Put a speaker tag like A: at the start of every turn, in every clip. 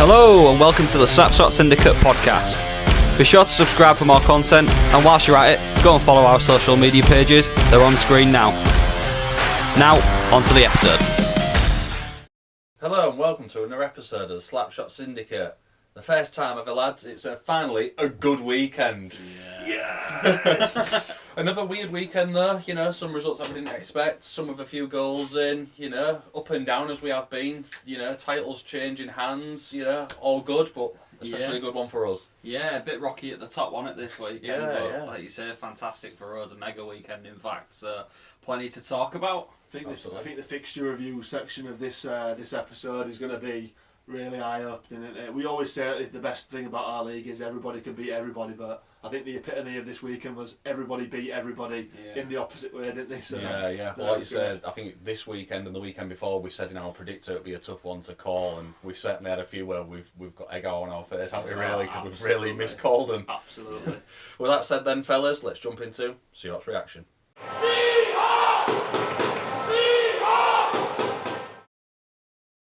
A: Hello and welcome to the Snapshot Syndicate podcast. Be sure to subscribe for more content, and whilst you're at it, go and follow our social media pages. They're on screen now. Now, on to the episode.
B: Hello and welcome to another episode of the Slapshot Syndicate. The first time ever, lads. It's finally a good weekend. Yes! Another weird weekend though, some results I didn't expect, some with a few goals in, up and down as we have been, titles changing hands, all good, but especially a good one for us.
A: Yeah, a bit rocky at the top, wasn't it, this weekend?
B: Yeah.
A: Like you say, fantastic for us, a mega weekend in fact, so plenty to talk about.
C: I think the fixture review section of this episode is going to be really high-up. We always say the best thing about our league is everybody can beat everybody, but I think the epitome of this weekend was everybody beat everybody in the opposite way, didn't they? So
B: yeah. Well, like you said, I think this weekend and the weekend before we said in our predictor it'd be a tough one to call, and we certainly had a few where we've got egg on our face, haven't we, really? Because we've really miscalled them.
C: Absolutely.
B: With that said then, fellas, let's jump into Seahawks reaction.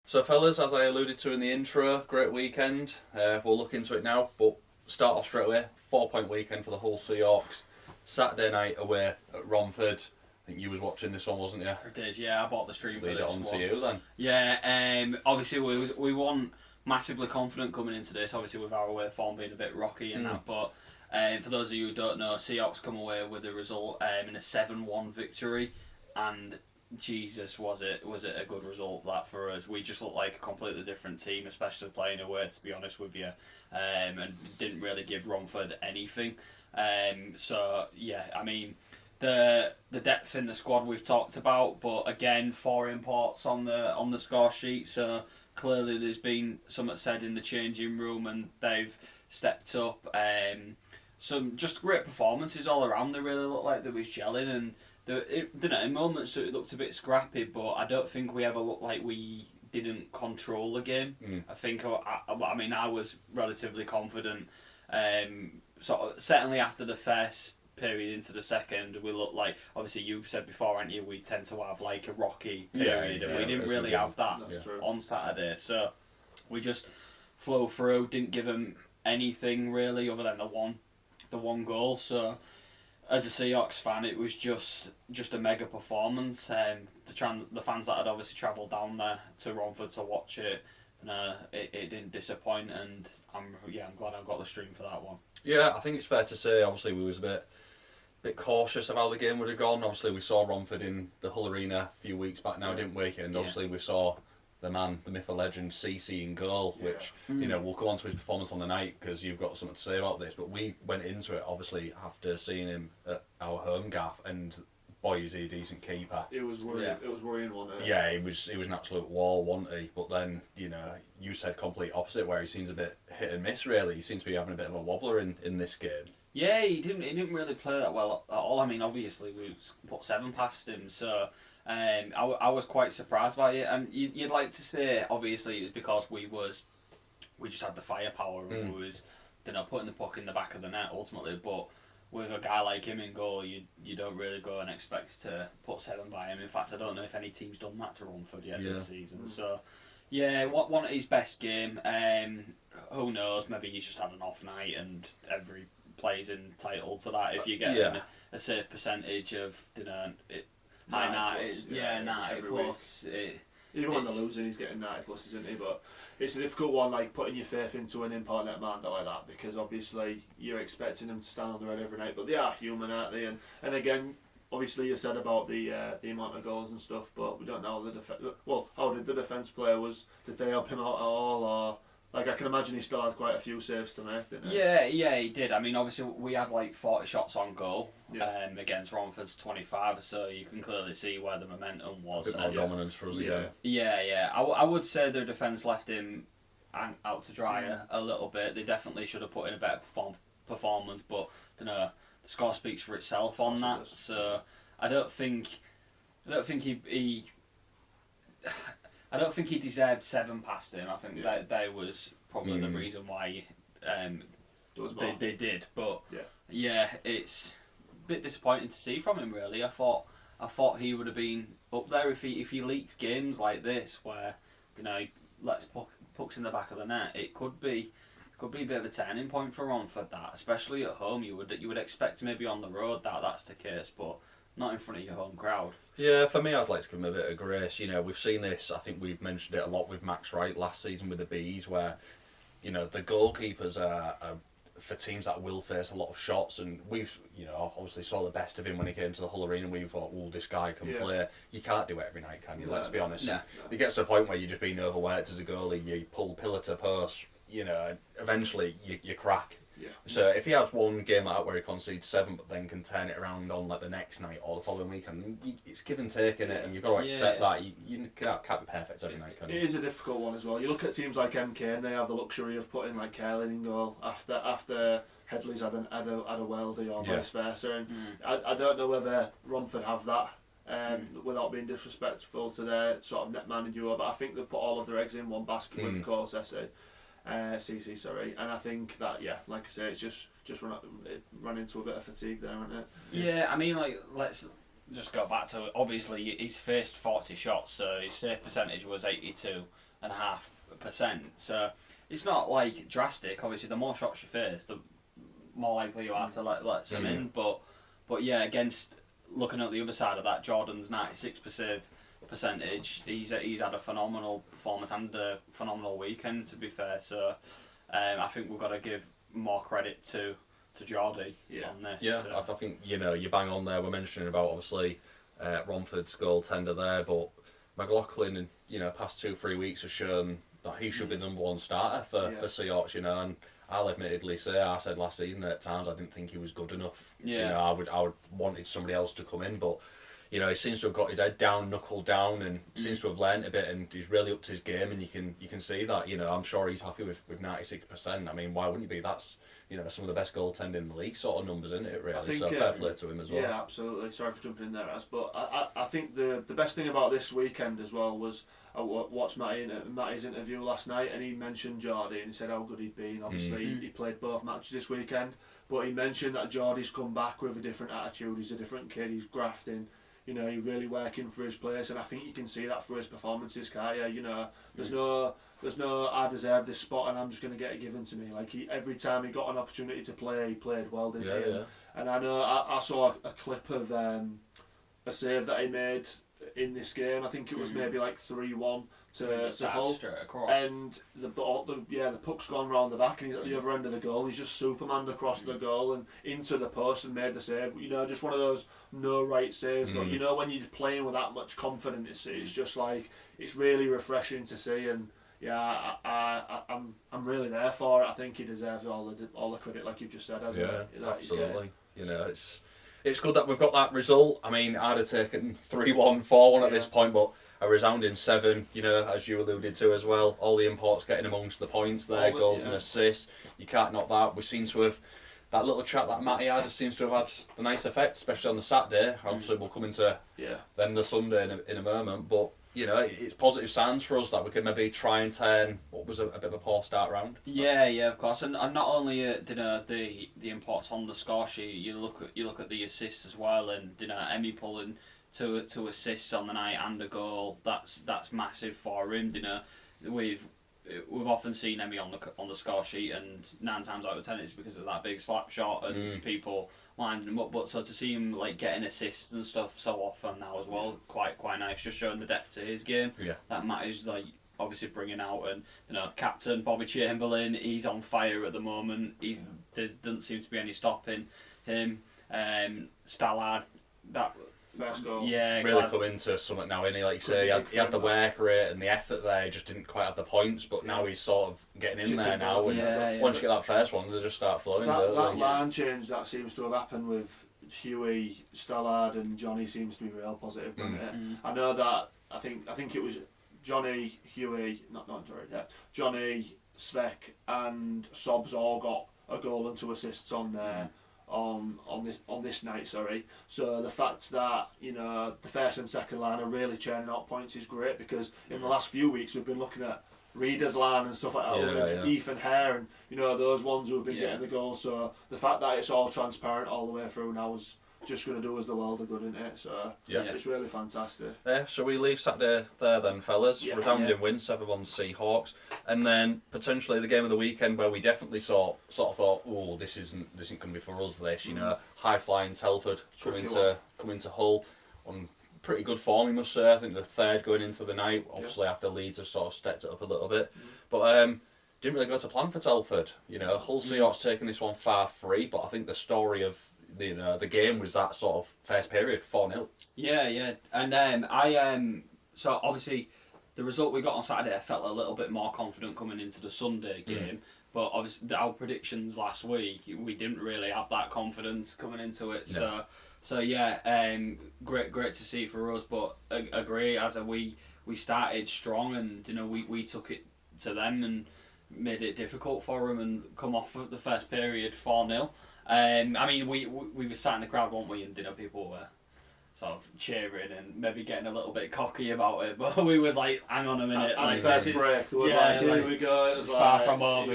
B: So fellas, as I alluded to in the intro, great weekend. We'll look into it now, but start off straight away. 4-point weekend for the whole Seahawks. Saturday night away at Romford. I think you was watching this one, wasn't you?
A: I did, yeah. I bought the stream for
B: Lead
A: this
B: it on
A: one.
B: to you then.
A: Yeah, obviously we weren't massively confident coming into this, obviously with our away form being a bit rocky and that, but for those of you who don't know, Seahawks come away with a result in a 7-1 victory, and Jesus, was it a good result that for us. We just looked like a completely different team, especially playing away, to be honest with you, and didn't really give Romford anything. So yeah, I mean, the depth in the squad we've talked about, but again, 4 imports on the score sheet, so clearly there's been something said in the changing room and they've stepped up. Some just great performances all around. They really looked like they was gelling, and in moments it looked a bit scrappy, but I don't think we ever looked like we didn't control the game. I think I was relatively confident. Certainly after the first period into the second, we looked like, obviously you've said before, haven't you, we tend to have like a rocky period, and we didn't really have that on Saturday. So we just flow through, didn't give them anything really other than the one goal. So as a Seahawks fan, it was just a mega performance. The fans that had obviously travelled down there to Romford to watch it, it didn't disappoint, and I'm glad I got the stream for that one.
B: Yeah, I think it's fair to say, obviously we was a bit cautious of how the game would have gone. Obviously we saw Romford in the Hull Arena a few weeks back now, didn't we? And obviously we saw the man, the myth, the legend, CC in goal, which, we'll go on to his performance on the night because you've got something to say about this, but we went into it, obviously, after seeing him at our home gaff, and boy, is he a decent keeper.
C: It was worrying. It was worrying, wasn't it?
B: Yeah, he was an absolute wall, wasn't he? But then, you said complete opposite, where he seems a bit hit and miss, really. He seems to be having a bit of a wobbler in this game.
A: Yeah, he didn't really play that well at all. I mean, obviously, we put 7 past him, so I was quite surprised by it. And you'd like to say, obviously, it was because we just had the firepower and we was, putting the puck in the back of the net ultimately. But with a guy like him in goal, you don't really go and expect to put 7 by him. In fact, I don't know if any team's done that to Romford yet this season. So yeah, one of his best game. Who knows? Maybe he's just had an off night, and every player's entitled to that. If you get a safe percentage of high 90 plus.
C: Even when they're losing, he's getting 90 plus, isn't he? But it's a difficult one, like putting your faith into an import net man like that, because obviously you're expecting them to stand on the red every night, but they are human, aren't they? And again, obviously you said about the amount of goals and stuff, but we don't know how did the defence play? Did they help him out at all, or? Like, I can imagine he still had quite a few saves to make, didn't he?
A: Yeah, he did. I mean, obviously, we had like 40 shots on goal against Romford's 25, so you can clearly see where the momentum was.
B: A bit more dominance for us again.
A: Yeah. I would say their defence left him out to dry a little bit. They definitely should have put in a better performance, but the score speaks for itself on that. So I don't think he I don't think he deserved 7 past him. I think that was probably the reason why they did. But it's a bit disappointing to see from him, really. I thought he would have been up there if he leaked games like this, where lets puck's in the back of the net, it could be a bit of a turning point for Romford. That, especially at home, you would expect maybe on the road that's the case, but not in front of your home crowd.
B: Yeah, for me, I'd like to give him a bit of grace. We've seen this. I think we've mentioned it a lot with Max Wright last season with the Bees, where the goalkeepers are for teams that will face a lot of shots, and we've obviously saw the best of him when he came to the Hull Arena. We thought, oh, this guy can play. You can't do it every night, can you? Let's be honest.
A: No.
B: It gets to a point where you're just being overworked as a goalie. You pull pillar to post. Eventually you crack.
C: Yeah.
B: So if he has one game like that where he concedes 7, but then can turn it around on like the next night or the following weekend, it's give and take in it, and you've got to accept that. You can't be perfect every night, can you?
C: It is a difficult one as well. You look at teams like MK, and they have the luxury of putting like Carlin in goal after Headley's had a weldy or vice versa, and I don't know whether Romford have that. Without being disrespectful to their sort of net man in Europe, but I think they've put all of their eggs in one basket with, of course, CC, sorry, and I think that like I say, it's just run into a bit of fatigue there, isn't it?
A: Yeah, I mean, like, let's just go back to it. Obviously he's faced 40 shots, so his save percentage was 82.5%. So it's not like drastic. Obviously, the more shots you face, the more likely you are to let some in. But yeah, against looking at the other side of that, Jordan's 96% percentage. He's had a phenomenal performance and a phenomenal weekend, to be fair. So I think we've got to give more credit to Geordie on this.
B: Yeah,
A: so.
B: I think you bang on there. We're mentioning about obviously Romford's goaltender there, but McLaughlin in past 2-3 weeks has shown that he should be the number one starter for Seahawks. And I'll admittedly say I said last season that at times I didn't think he was good enough.
A: Yeah.
B: I would wanted somebody else to come in, but he seems to have got his head down, knuckled down, and seems to have learnt a bit, and he's really up to his game, and you can see that. I'm sure he's happy with 96%. I mean, why wouldn't you be? That's some of the best goaltending in the league sort of numbers, isn't it? Really, so fair play to him as well.
C: Yeah, absolutely. Sorry for jumping in there, As, but I think the best thing about this weekend as well was I watched Matty's interview last night, and he mentioned Geordie and he said how good he'd been. Obviously, he played both matches this weekend, but he mentioned that Geordie's come back with a different attitude. He's a different kid. He's grafting. He's really working for his place, and I think you can see that for his performances, can't you? There's no I deserve this spot and I'm just going to get it given to me. Like every time he got an opportunity to play, he played well, didn't he?
B: Yeah.
C: And I know I saw a clip of a save that he made in this game. I think it was maybe like 3-1 to Hull, and the puck's gone round the back and he's at the other end of the goal. He's just Supermaned across the goal and into the post and made the save. just one of those no right saves. But when you're playing with that much confidence, it's just like it's really refreshing to see. And I'm really there for it. I think he deserves all the credit, like you've just said.
B: Absolutely. It's good that we've got that result. I mean, I'd have taken 3-1, 4-1 at this point, but a resounding 7, as you alluded to as well. All the imports getting amongst the points there, goals and assists. You can't knock that. We seem to have, that little chat that Matty had seems to have had the nice effect, especially on the Saturday. Obviously, we'll come into then the Sunday in a moment, but it's positive signs for us that we can maybe try and turn what was a bit of a poor start round.
A: Yeah, of course, and not only the imports on the score sheet, you look at the assists as well, and Emmy pulling two assists on the night and a goal. That's massive for him. We've often seen Emmy on the score sheet, and 9 times out of 10 it's because of that big slap shot and people winding him up. But so to see him like getting assists and stuff so often now as well, quite nice. Just showing the depth to his game. Yeah. That Matt like obviously bringing out, and captain Bobby Chamberlain, he's on fire at the moment. There doesn't seem to be any stopping him. Stallard, that.
C: First goal.
A: Yeah,
B: really come into something now, innit? Like you say, he had the work rate and the effort there. He just didn't quite have the points, but now he's sort of getting in there now. And once you get that first one, they just start flowing.
C: That line change that seems to have happened with Huey, Stallard, and Johnny seems to be real positive, doesn't it? I know that. I think it was Johnny, Huey, not Johnny, Svek, and Sobs all got a goal and 2 assists on there. On this night, sorry. So the fact that the first and second line are really churning out points is great, because in the last few weeks we've been looking at Reader's line and stuff like that, Ethan Hare and those ones who have been getting the goals. So the fact that it's all transparent all the way through now just going to do us the world of good, isn't it? So it's really fantastic.
B: So we leave Saturday there then, fellas.
C: Yeah.
B: Resounding win, 7-1 Seahawks, and then potentially the game of the weekend where we definitely sort of thought, oh, this isn't going to be for us. This, you know, high flying Telford coming to Hull on pretty good form, you must say. I think the third going into the night, obviously after Leeds have sort of stepped it up a little bit, but didn't really go to plan for Telford. You know, Hull Seahawks taking this one far free, but I think the story of the game was that sort of first period, 4-0.
A: Yeah, and so obviously the result we got on Saturday, I felt a little bit more confident coming into the Sunday game. But obviously our predictions last week, we didn't really have that confidence coming into it.
B: No.
A: So great to see for us. But agree, as we started strong, and we took it to them and made it difficult for them and come off of the first period 4-0. I mean, we were sat in the crowd, weren't we? And people were sort of cheering and maybe getting a little bit cocky about it. But we was like, hang on a minute.
C: Like, first break, there was here we go. It was
A: far from over.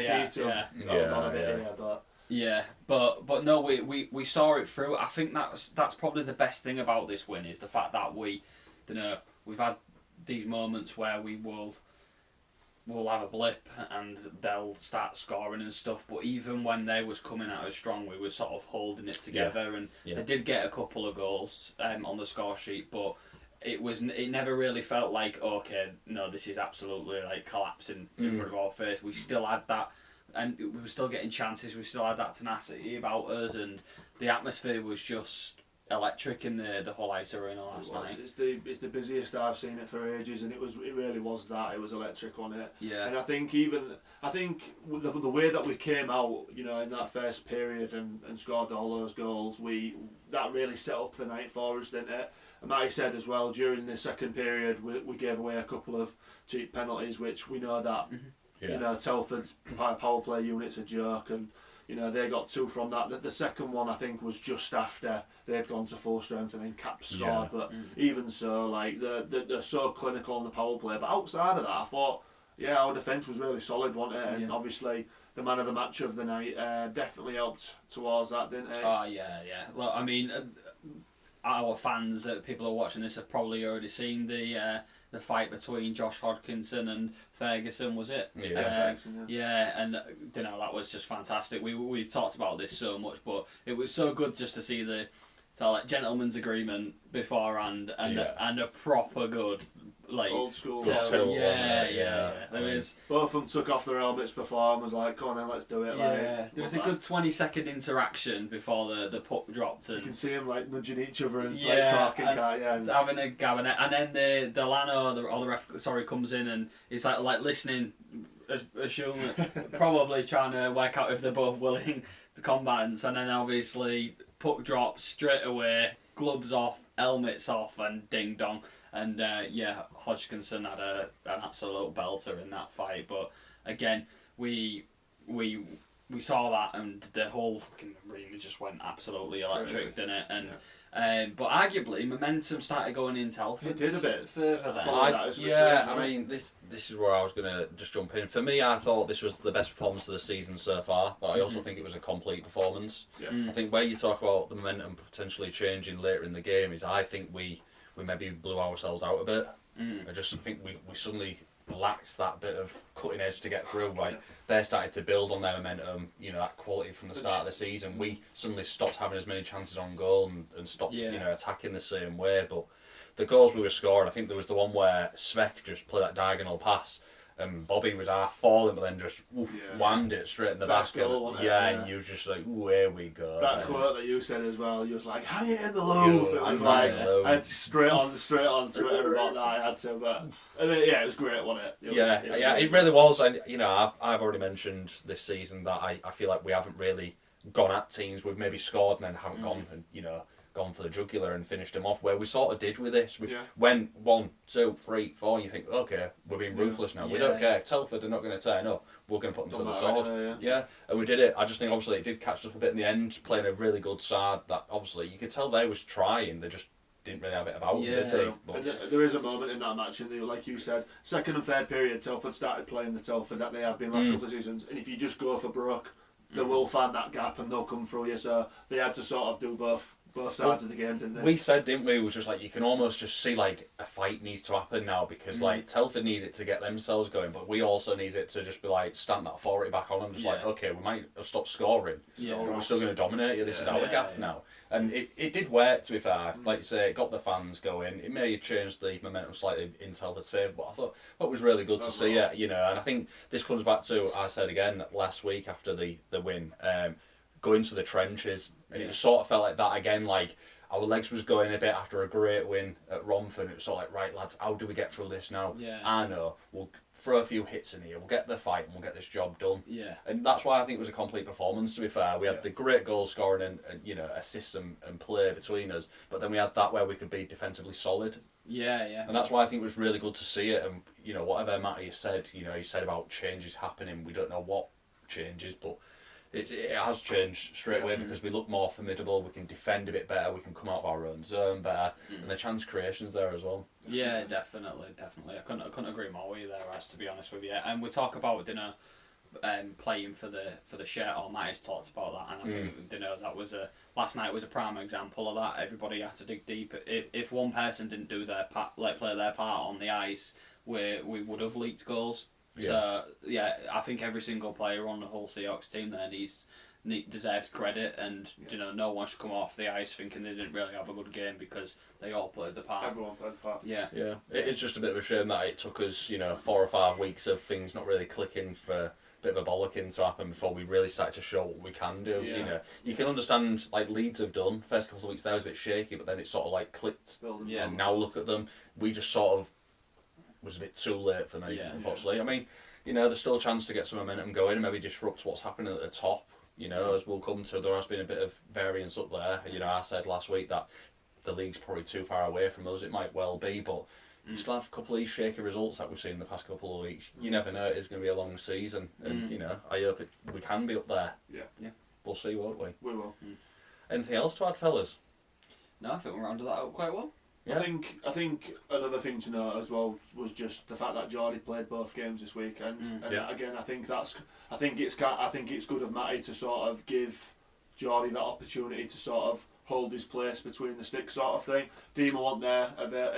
A: But no, we saw it through. I think that's probably the best thing about this win is the fact that we've had these moments where we'll have a blip and they'll start scoring and stuff, but even when they was coming at us strong, we were sort of holding it together, and they did get a couple of goals on the score sheet, but it never really felt like, okay, no, this is absolutely like collapsing in front of our face. We still had that, and we were still getting chances, we still had that tenacity about us, and the atmosphere was just electric in the Hull Ice Arena last night.
C: It's the busiest I've seen it for ages, and it really was that. It was electric on it.
A: Yeah.
C: And I think the way that we came out, in that first period and scored all those goals, that really set up the night for us, didn't it? And Matty said as well, during the second period we gave away a couple of cheap penalties, which we know that Telford's power play unit's a joke, and they got 2 from that. The second one, I think, was just after they'd gone to full strength and then Cap scored. But even so, like, they're so clinical on the power play. But outside of that, I thought, our defence was really solid, wasn't it? And obviously, the man of the match of the night definitely helped towards that, didn't it?
A: Oh, yeah. Well, I mean, our fans, people who are watching this have probably already seen the fight between Josh Hodkinson and Ferguson, was it?
C: Yeah.
A: And that was just fantastic. We've talked about this so much, but it was so good just to see the gentleman's agreement beforehand and a proper good, like,
C: old school.
A: There was
C: both of them took off their helmets before and was like, "Come on then, let's do it."
A: There was a good 20-second interaction before the puck dropped, and
C: you can see them like nudging each other and like talking, and
A: having a gab, and then the Lano or the ref comes in and he's like listening, assuming probably trying to work out if they're both willing to combatants, and then obviously puck drops straight away, gloves off, helmets off, and ding dong. And Hodgkinson had an absolute belter in that fight. But again, we saw that, and the whole fucking arena just went absolutely electric, didn't it? And but arguably, momentum started going in Telford.
C: It did a bit
A: further there.
B: I mean, this is where I was going to just jump in. For me, I thought this was the best performance of the season so far, but I also think it was a complete performance. I think where you talk about the momentum potentially changing later in the game is, I think we maybe blew ourselves out a bit. I just think we suddenly lacked that bit of cutting edge to get through. Like, they started to build on their momentum, that quality from the start of the season. We suddenly stopped having as many chances on goal and stopped attacking the same way. But the goals we were scoring, I think there was the one where Svek just played that diagonal pass and Bobby was half falling, but then just whammed it straight in the basket. And you were just like, ooh, here we go.
C: That quote that you said as well, you was like, hang it in the loop. It was like, I had to straight on Twitter about that. I had to, but I mean, it was great, wasn't it?
B: It really was. And I've already mentioned this season that I feel like we haven't really gone at teams. We've maybe scored and then haven't gone and gone for the jugular and finished them off, where we sort of did with this. When 1, 2, 3, 4, you think, okay, we're being ruthless now. We don't care if Telford are not going to turn up. We're going to put them to the sword. And we did it. I just think obviously it did catch up a bit in the end, playing a really good side that obviously you could tell they was trying. They just didn't really have it about them, did they?
C: And there is a moment in that match, and like you said, second and third period, Telford started playing the Telford that they have been last couple of seasons, and if you just go for broke, they will find that gap and they'll come through you. So they had to sort of do both both sides of the game, didn't they?
B: We said, didn't we? It was just like you can almost just see like a fight needs to happen now because like Telford need it to get themselves going, but we also need it to just be like stamp that authority back on them. Just like, okay, we might have stopped scoring, but we're still going to dominate you. This is our gaff now. And it did work, to be fair. Like you say, it got the fans going. It may have changed the momentum slightly in Telford's favour, but I thought it was really good to see it, you know. And I think this comes back to, I said again last week after the win, go into the trenches, and it sort of felt like that again, like our legs was going a bit after a great win at Romford. It was sort of like, right lads, how do we get through this now? I know, we'll throw a few hits in here, we'll get the fight and we'll get this job done. And that's why I think it was a complete performance, to be fair. We had the great goal scoring and you know, a system and play between us, but then we had that where we could be defensively solid. And that's why I think it was really good to see it. And you know, whatever Matty said, you know, he said about changes happening, we don't know what changes, but it has changed straight away because we look more formidable, we can defend a bit better, we can come out of our own zone better, and the chance creation's there as well.
A: Yeah, definitely. I couldn't agree more with you there, As, to be honest with you. And we talk about playing for the shirt. Or Matty's talked about that, and I think that was last night was a prime example of that. Everybody had to dig deep. If one person didn't do their part, play their part on the ice, we would have leaked goals. So I think every single player on the whole Seahawks team there deserves credit, and no one should come off the ice thinking they didn't really have a good game because they all played the part.
C: Everyone played the part.
B: Yeah. It is just a bit of a shame that it took us 4 or 5 weeks of things not really clicking for a bit of a bollocking to happen before we really started to show what we can do. You can understand like Leeds have done. First couple of weeks there was a bit shaky, but then it sort of like clicked. And now look at them. We just sort of was a bit too late for me, unfortunately. I mean, there's still a chance to get some momentum going and maybe disrupt what's happening at the top. As we'll come to, there has been a bit of variance up there. I said last week that the league's probably too far away from us. It might well be, but you still have a couple of these shaky results that we've seen in the past couple of weeks. You never know, it's going to be a long season, and I hope we can be up there. We'll see, won't we?
C: We will.
B: Anything else to add, fellas?
A: No, I think we rounded that up quite well.
C: I think another thing to note as well was just the fact that Geordie played both games this weekend, and again, I think it's good of Matty to sort of give Geordie that opportunity to sort of hold his place between the sticks, sort of thing. Dima wasn't there.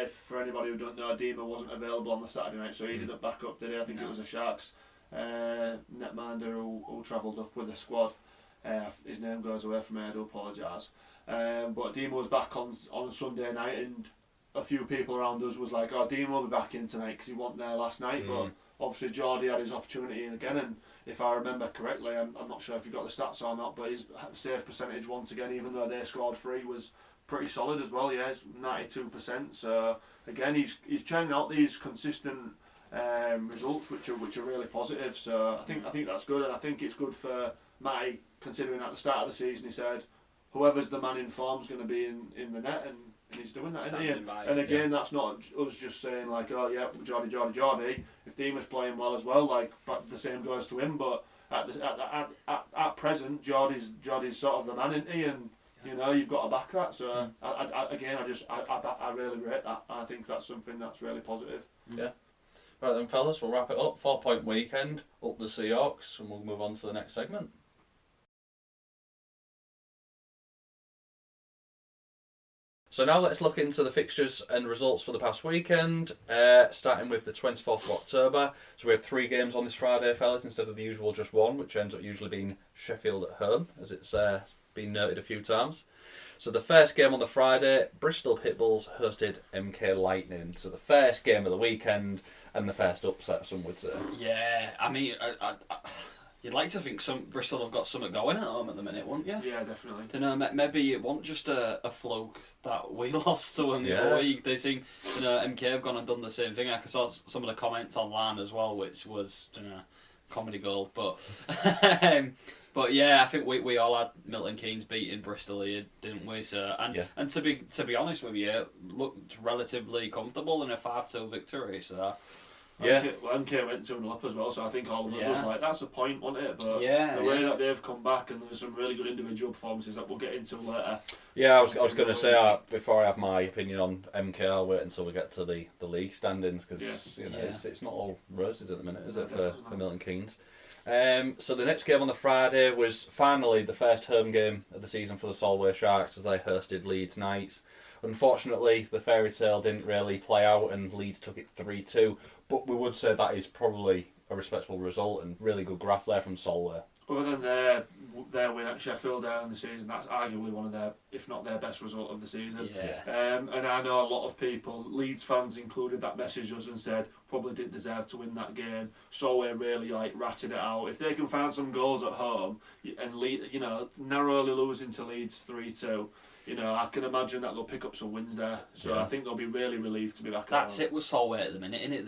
C: If for anybody who don't know, Dima wasn't available on the Saturday night, so he didn't back up today. I think it was a Sharks netminder who travelled up with the squad. His name goes away from me. I do apologise. But Dima was back on Sunday night, and a few people around us was like, "Oh, Dima will be back in tonight because he wasn't there last night." But obviously, Geordie had his opportunity again, and if I remember correctly, I'm not sure if you got the stats or not, but his save percentage once again, even though they scored 3, was pretty solid as well. Yeah, it's 92%. So again, he's churning out these consistent results, which are really positive. So I think that's good, and I think it's good for Matty, considering at the start of the season he said, whoever's the man in form is going to be in the net, and he's doing that, isn't he? And again, that's not us just saying like, oh yeah, Geordie. If Dima's playing well as well, like, but the same goes to him. But at present, Geordie's sort of the man, isn't he? And you've got to back that. So I really rate that. I think that's something that's really positive.
B: Yeah. Right then, fellas, we'll wrap it up. 4-point weekend, up the Seahawks, and we'll move on to the next segment. So now let's look into the fixtures and results for the past weekend, starting with the 24th of October. So we had 3 games on this Friday, fellas, instead of the usual just 1, which ends up usually being Sheffield at home, as it's been noted a few times. So the first game on the Friday, Bristol Pitbulls hosted MK Lightning. So the first game of the weekend and the first upset, some would say.
A: Yeah, I mean, you'd like to think Bristol have got something going at home at the minute, wouldn't you?
C: Yeah, definitely.
A: Don't know, maybe it wasn't just a fluke that we lost to them the other week. They seem, MK have gone and done the same thing. I saw some of the comments online as well, which was, comedy gold. But but yeah, I think we all had Milton Keynes beating Bristol here, didn't we? So and to be honest with you, looked relatively comfortable in a 5-2 victory. So.
C: MK went 2-0 up as well, so I think all of us was like, that's a point, wasn't it? But the way that they've come back, and there's some really good individual performances that we'll get into later.
B: Yeah, I was going to say, before I have my opinion on MK, I'll wait until we get to the league standings, because it's not all roses at the minute, is it, for Milton Keynes? So the next game on the Friday was finally the first home game of the season for the Solway Sharks as they hosted Leeds Knights. Unfortunately, the fairy tale didn't really play out and Leeds took it 3-2, but we would say that is probably a respectable result and really good graft there from Solway.
C: Other than their win at Sheffield early in the season, that's arguably one of their, if not their best result of the season.
A: Yeah.
C: And I know a lot of people, Leeds fans included, that messaged us and said probably didn't deserve to win that game. Solway really ratted it out. If they can find some goals at home and narrowly losing to Leeds 3-2. I can imagine that they'll pick up some wins there. So I think they'll be really relieved to be back.
A: That's it with Solway at the minute, innit?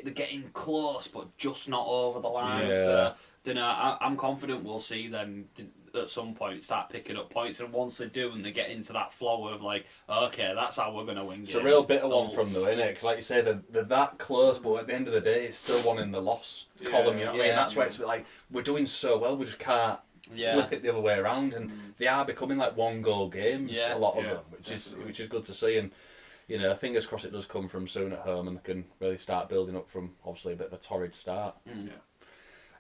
A: They're getting close, but just not over the line.
B: Yeah.
A: So, I'm confident we'll see them at some point start picking up points, and once they do, and they get into that flow of okay, that's how we're going to win games.
B: It's a real bitter one from them, isn't it? Because like you say, they're that close, but at the end of the day, it's still one in the loss column. You know what I mean? That's where it's a bit we're doing so well, we just can't. Flip it the other way around, and they are becoming one goal games. A lot of them, which is good to see. And fingers crossed it does come from soon at home, and they can really start building up from obviously a bit of a torrid start.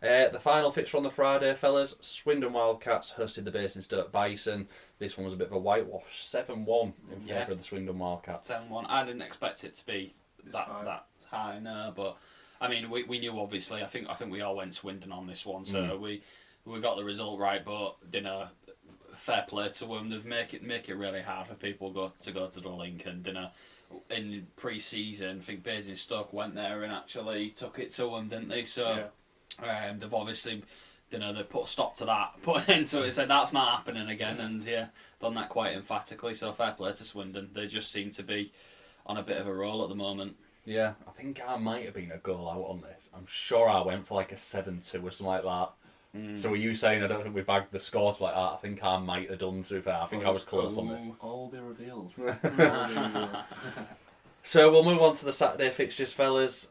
B: The final fixture on the Friday, fellas, Swindon Wildcats hosted the Basingstoke Bison. This one was a bit of a whitewash, 7-1 in favour of the Swindon Wildcats.
A: 7-1. I didn't expect it to be that high, no, but I mean we knew obviously. I think we all went Swindon on this one, so we got the result right, but fair play to them. They've make it really hard for people to go to the link, and in pre-season, I think Basingstoke went there and actually took it to them, didn't they? So they've obviously they put a stop to that, put an end to it, said that's not happening again, and done that quite emphatically. So fair play to Swindon. They just seem to be on a bit of a roll at the moment.
B: Yeah, I think I might have been a goal out on this. I'm sure I went for a 7-2 or something like that. So were you saying I don't think we bagged the scores like that? I think I might have done, to be fair. I think I was close on this.
C: All be revealed.
B: So we'll move on to the Saturday fixtures, fellas.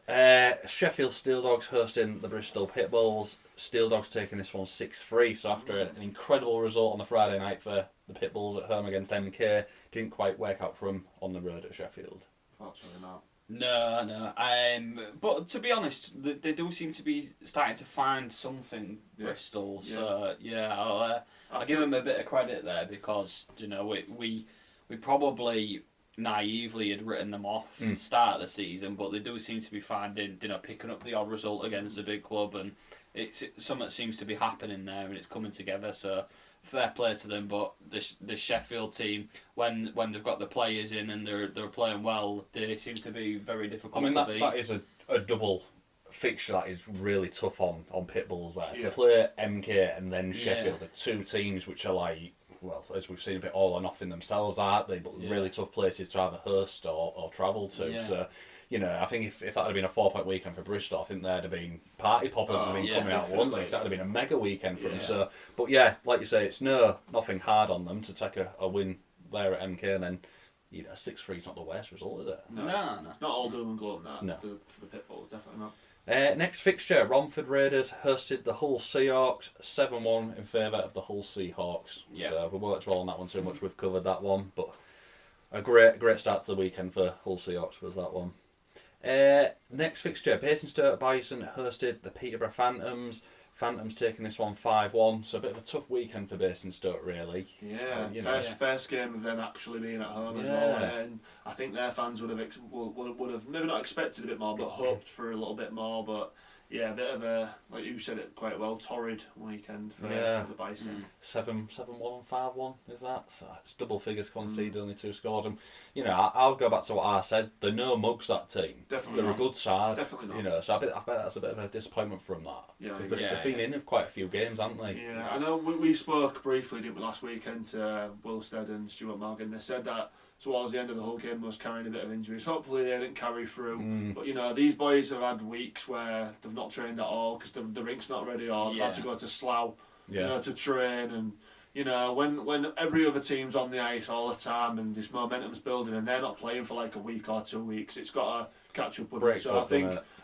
B: Sheffield Steel Dogs hosting the Bristol Pitbulls. Steel Dogs taking this one 6-3. So after an incredible result on the Friday night for the Pitbulls at home against MK, didn't quite work out for them on the road at Sheffield.
C: Fortunately not.
A: No. But to be honest, they do seem to be starting to find something, Bristol. So I'll give them a bit of credit there, because we probably naively had written them off at the start of the season, but they do seem to be finding picking up the odd result against a big club, and it's something that seems to be happening there, and it's coming together. So fair play to them, but the Sheffield team, when they've got the players in and they're playing well, they seem to be very difficult to beat.
B: That is a double fixture that is really tough on Pitbulls there. To play MK and then Sheffield, the two teams which are as we've seen, a bit all or nothing themselves, aren't they? But really tough places to either host or travel to.
A: Yeah.
B: So, I think if that had been a 4-point weekend for Bristol, I think there'd have been party poppers coming out, wouldn't they? That would have been a mega weekend for them. So, but like you say, it's nothing hard on them to take a win there at MK, and then 6-3 is not the worst result, is it?
C: No. It's not all doom and gloom. No. For the Pitbulls, definitely not.
B: Next fixture, Romford Raiders hosted the Hull Seahawks, 7-1 in favour of the Hull Seahawks.
A: Yeah.
B: So we won't dwell on that one too much, we've covered that one, but a great start to the weekend for Hull Seahawks was that one. Next fixture, Basingstoke Bison hosted the Peterborough Phantoms. Phantoms taking this one 5-1, so a bit of a tough weekend for Basingstoke, really.
C: Yeah, first game of them actually being at home as well, and I think their fans would have maybe not expected a bit more, but hoped for a little bit more. But a bit of a, like you said it quite well, torrid weekend for the Bison.
B: 7-1 and 5-1 is that? So it's double figures conceded, only 2 scored. And I'll go back to what I said. They're no mugs, that team.
C: Definitely
B: they're
C: not.
B: a good side.
C: Definitely not.
B: So I bet that's a bit of a disappointment from that. Because they've been in with quite a few games, haven't they?
C: Yeah, I know. We spoke briefly, didn't we, last weekend to Wilstead and Stuart Morgan. They said that towards the end of the whole game was carrying a bit of injuries. Hopefully they didn't carry through. But these boys have had weeks where they've not trained at all because the rink's not ready, or they've had to go to Slough, to train. And when every other team's on the ice all the time and this momentum's building and they're not playing for a week or 2 weeks, it's got to catch up with them. So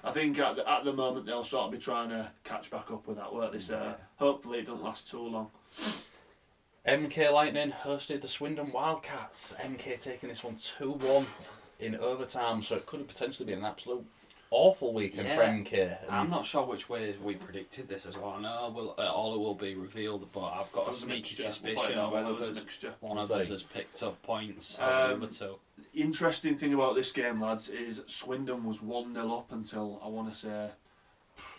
C: I think at the moment they'll sort of be trying to catch back up with that work this hopefully it don't last too long.
B: MK Lightning hosted the Swindon Wildcats. MK taking this one 2-1 in overtime, so it could have potentially been an absolute awful weekend for
A: Yeah.
B: MK.
A: I'm not sure which way we predicted this as well. I know all it will be revealed, but I've got a sneaky suspicion one of us has picked up points over the other two.
C: Interesting thing about this game, lads, is Swindon was 1-0 up until, I want to say,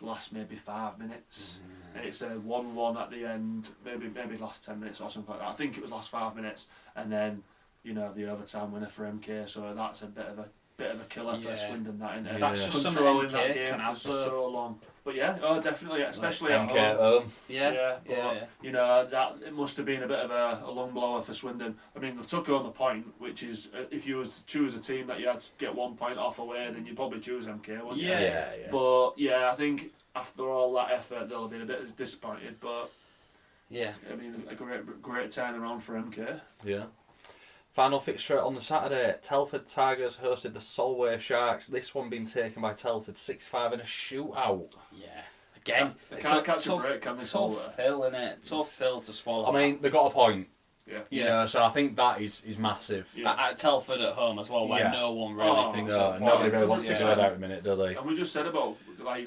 C: last maybe 5 minutes. And it's a 1-1 at the end, maybe last 10 minutes or something like that. I think it was last 5 minutes, and then the overtime winner for MK. So that's a bit of a killer for Swindon. That isn't it?
A: That's just
C: controlling
A: something
C: that game for so long. But definitely, especially
B: like
C: at home.
A: Yeah.
C: That it must have been a bit of a lung blower for Swindon. I mean, they took home a point, which is if you was to choose a team that you had to get 1 point off away, then you'd probably choose MK, wouldn't you?
B: Yeah.
C: But I think after all that effort, they'll have been a bit disappointed. But I mean, a great turnaround for MK.
B: Yeah. Final fixture on the Saturday, Telford Tigers hosted the Solway Sharks. This one being taken by Telford 6-5 in a shootout.
A: Yeah. Again,
C: they can't catch a break, can they?
A: Tough pill, innit? Tough pill to swallow.
B: I mean, they got a point.
C: Yeah.
B: So I think that is massive.
A: Yeah. At Telford at home as well, where no one really picks up.
B: Nobody really wants to go there at the minute, do they?
C: And we just said about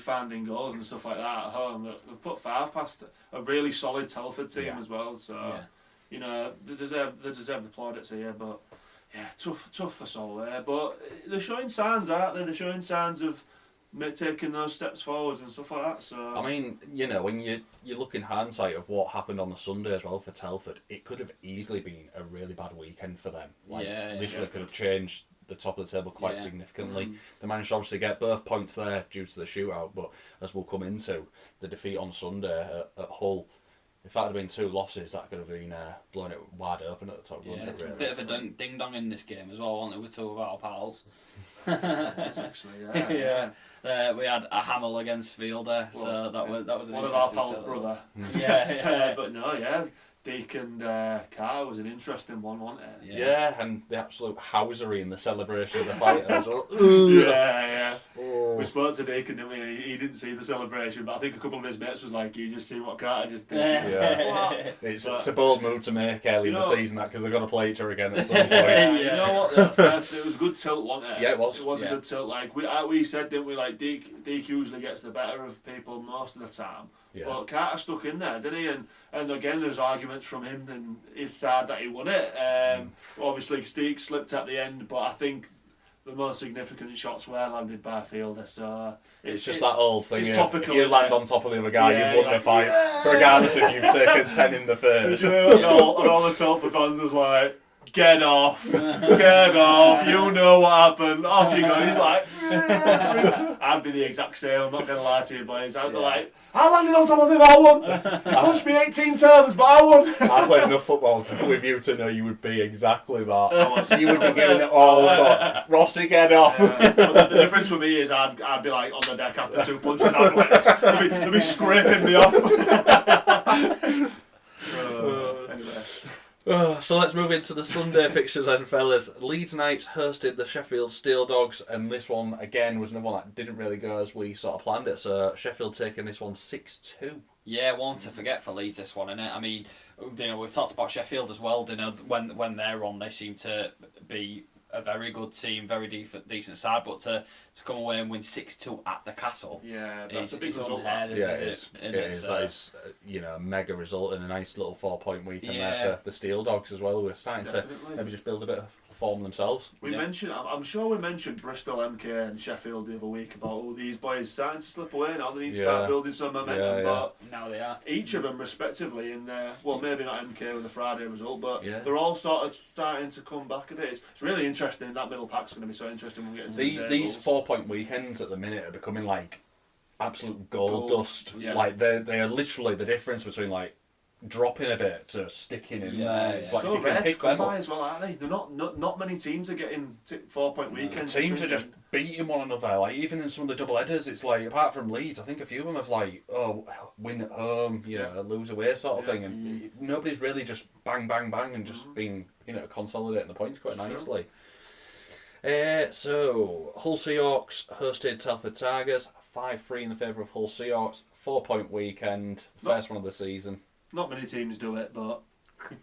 C: finding goals and stuff like that at home. They've put 5 past a really solid Telford team as well. So they deserve the plaudits here. But tough for Solway. But they're showing signs, aren't they? They're showing signs of taking those steps forwards and stuff like that. So
B: I mean, when you look in hindsight of what happened on the Sunday as well for Telford, it could have easily been a really bad weekend for them. Literally could have changed the top of the table quite significantly. They managed to obviously get both points there due to the shootout, but as we'll come into, the defeat on Sunday at Hull, if that had been 2 losses, that could have been blown it wide open at the top.
A: Yeah,
B: it's
A: really. A bit of a ding dong in this game as well, wasn't it, with 2 of our pals?
C: Actually,
A: we had a Hamill against Fielder, so that was an
C: one of our
A: interesting
C: pals' brother.
A: But
C: no, Deek and Carr was an interesting one, wasn't it?
B: Yeah, and the absolute housery in the celebration of the fight as well.
C: Oh. We spoke to Deacon, didn't we? He didn't see the celebration, but I think a couple of his mates was like, "You just see what Carter just did."
B: It's a bold move to make early in the season, that because they're going to play each other again at some point.
C: You know what? It was a good tilt, wasn't it?
B: Yeah, it was.
C: It was a good tilt. Like we said, didn't we? Like Deek usually gets the better of people most of the time.
B: Yeah.
C: But Carter stuck in there, didn't he? And again, there's arguments from him and his side that he won it. Obviously, Steek slipped at the end, but I think the most significant shots were landed by Fielder. So
B: it's just that old thing.
C: It's topical,
B: if you land on top of the other guy, you've won the fight, regardless if you've taken 10 in the first.
C: And all the Telford fans was like, "Get off, get off, you know what happened, off you go." And he's like, I'd be the exact same, I'm not going to lie to you boys. I'd be like, "I landed on top of him, I won. Punched me 18 times, but I won."
B: I played enough football with you to know you would be exactly that. You would be giving it all, so, "Rossi, get off."
C: The difference for me is I'd be like on the deck after 2 punches and I'd be like, they'd be scraping me off. Anyway.
B: So let's move into the Sunday fixtures then, fellas. Leeds Knights hosted the Sheffield Steel Dogs, and this one again was another one that didn't really go as we sort of planned it. So Sheffield taking this one 6-2.
A: Yeah, one to forget for Leeds, this one, innit? I mean, we've talked about Sheffield as well. When they're on, they seem to be a very good team, very decent side, but to come away and win 6-2 at the Castle,
C: that's a big result.
B: It is. That is a mega result and a nice little 4-point weekend there for the Steel Dogs as well. We're starting to maybe just build a bit of form themselves.
C: I'm sure we mentioned Bristol, MK and Sheffield the other week about these boys starting to slip away now. They need to start building some momentum, but
A: now they are.
C: Each of them respectively in their, maybe not MK with the Friday result, but they're all sort of starting to come back a bit. It's really interesting. That middle pack's going to be so interesting when we get into
B: these 4-point weekends at the minute are becoming like absolute gold dust.
C: Yeah.
B: Like they are literally the difference between like dropping a bit to sticking in there. It's like
C: so
B: if you can pick
C: come
B: them
C: by
B: up.
C: as well, aren't they? They're not many teams are getting 4-point weekends.
B: Teams are just beating one another. Like even in some of the double headers, it's like apart from Leeds, I think a few of them have like win at home, lose away sort of thing, and nobody's really just bang bang bang and just been consolidating the points quite nicely. So Hull Seahawks hosted Telford Tigers, 5-3 in the favour of Hull Seahawks. 4-point weekend, first one of the season.
C: Not many teams do it, but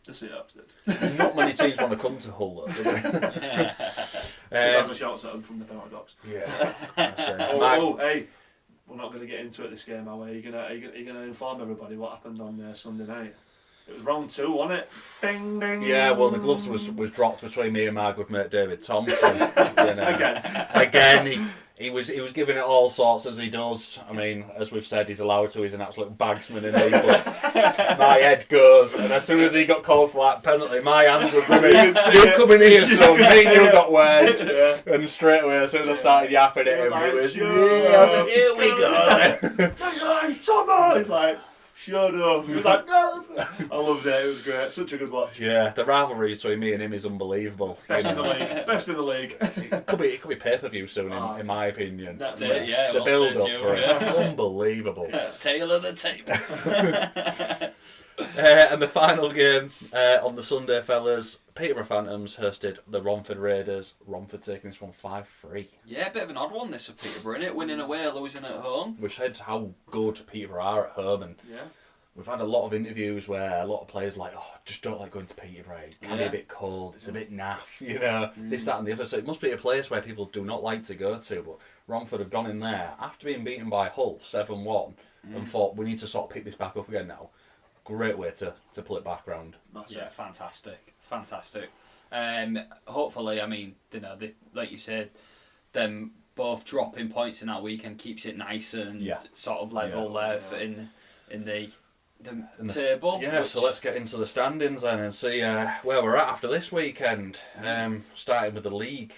C: the Seahawks did.
B: Not many teams want to come to Hull, though, do
C: There's a shout at him from the penalty box.
B: Yeah.
C: Hey, we're not going to get into it this game, are we? Are you gonna inform everybody what happened on Sunday night? It was round 2, wasn't it? Ding ding.
B: Yeah, well, the gloves was dropped between me and my good mate David Thompson. Again, he was giving it all sorts as he does. I mean, as we've said, he's allowed to. He's an absolute bagsman in there. But my head goes, and as soon as he got called for that penalty, my hands were running. You coming here, son? Me and you got words, and straight away, as soon as I started yapping at him, he was, here we go.
C: He's like, shut up. He was like, no. I loved it. It was great. Such a good watch.
B: Yeah, the rivalry between me and him is unbelievable.
C: Best in the league. Best in the league.
B: It could be pay-per-view soon, in my opinion.
A: The
B: build-up for it. Unbelievable.
A: Tail of the tape.
B: And the final game on the Sunday, fellas, Peterborough Phantoms hosted the Romford Raiders. Romford taking this one 5-3.
A: Yeah, a bit of an odd one this for Peterborough, innit? Winning away, losing at home.
B: We've said how good Peterborough are at home, and we've had a lot of interviews where a lot of players are like, oh, just don't like going to Peterborough. It can be a bit cold, it's a bit naff, this, that and the other. So it must be a place where people do not like to go to, but Romford have gone in there after being beaten by Hull 7-1 and thought, we need to sort of pick this back up again now. Great way to pull it back round.
A: Yeah, fantastic. Hopefully, I mean, like you said, them both dropping points in that weekend keeps it nice and sort of level there in the table.
B: Yeah, so let's get into the standings then and see where we're at after this weekend. Starting with the league.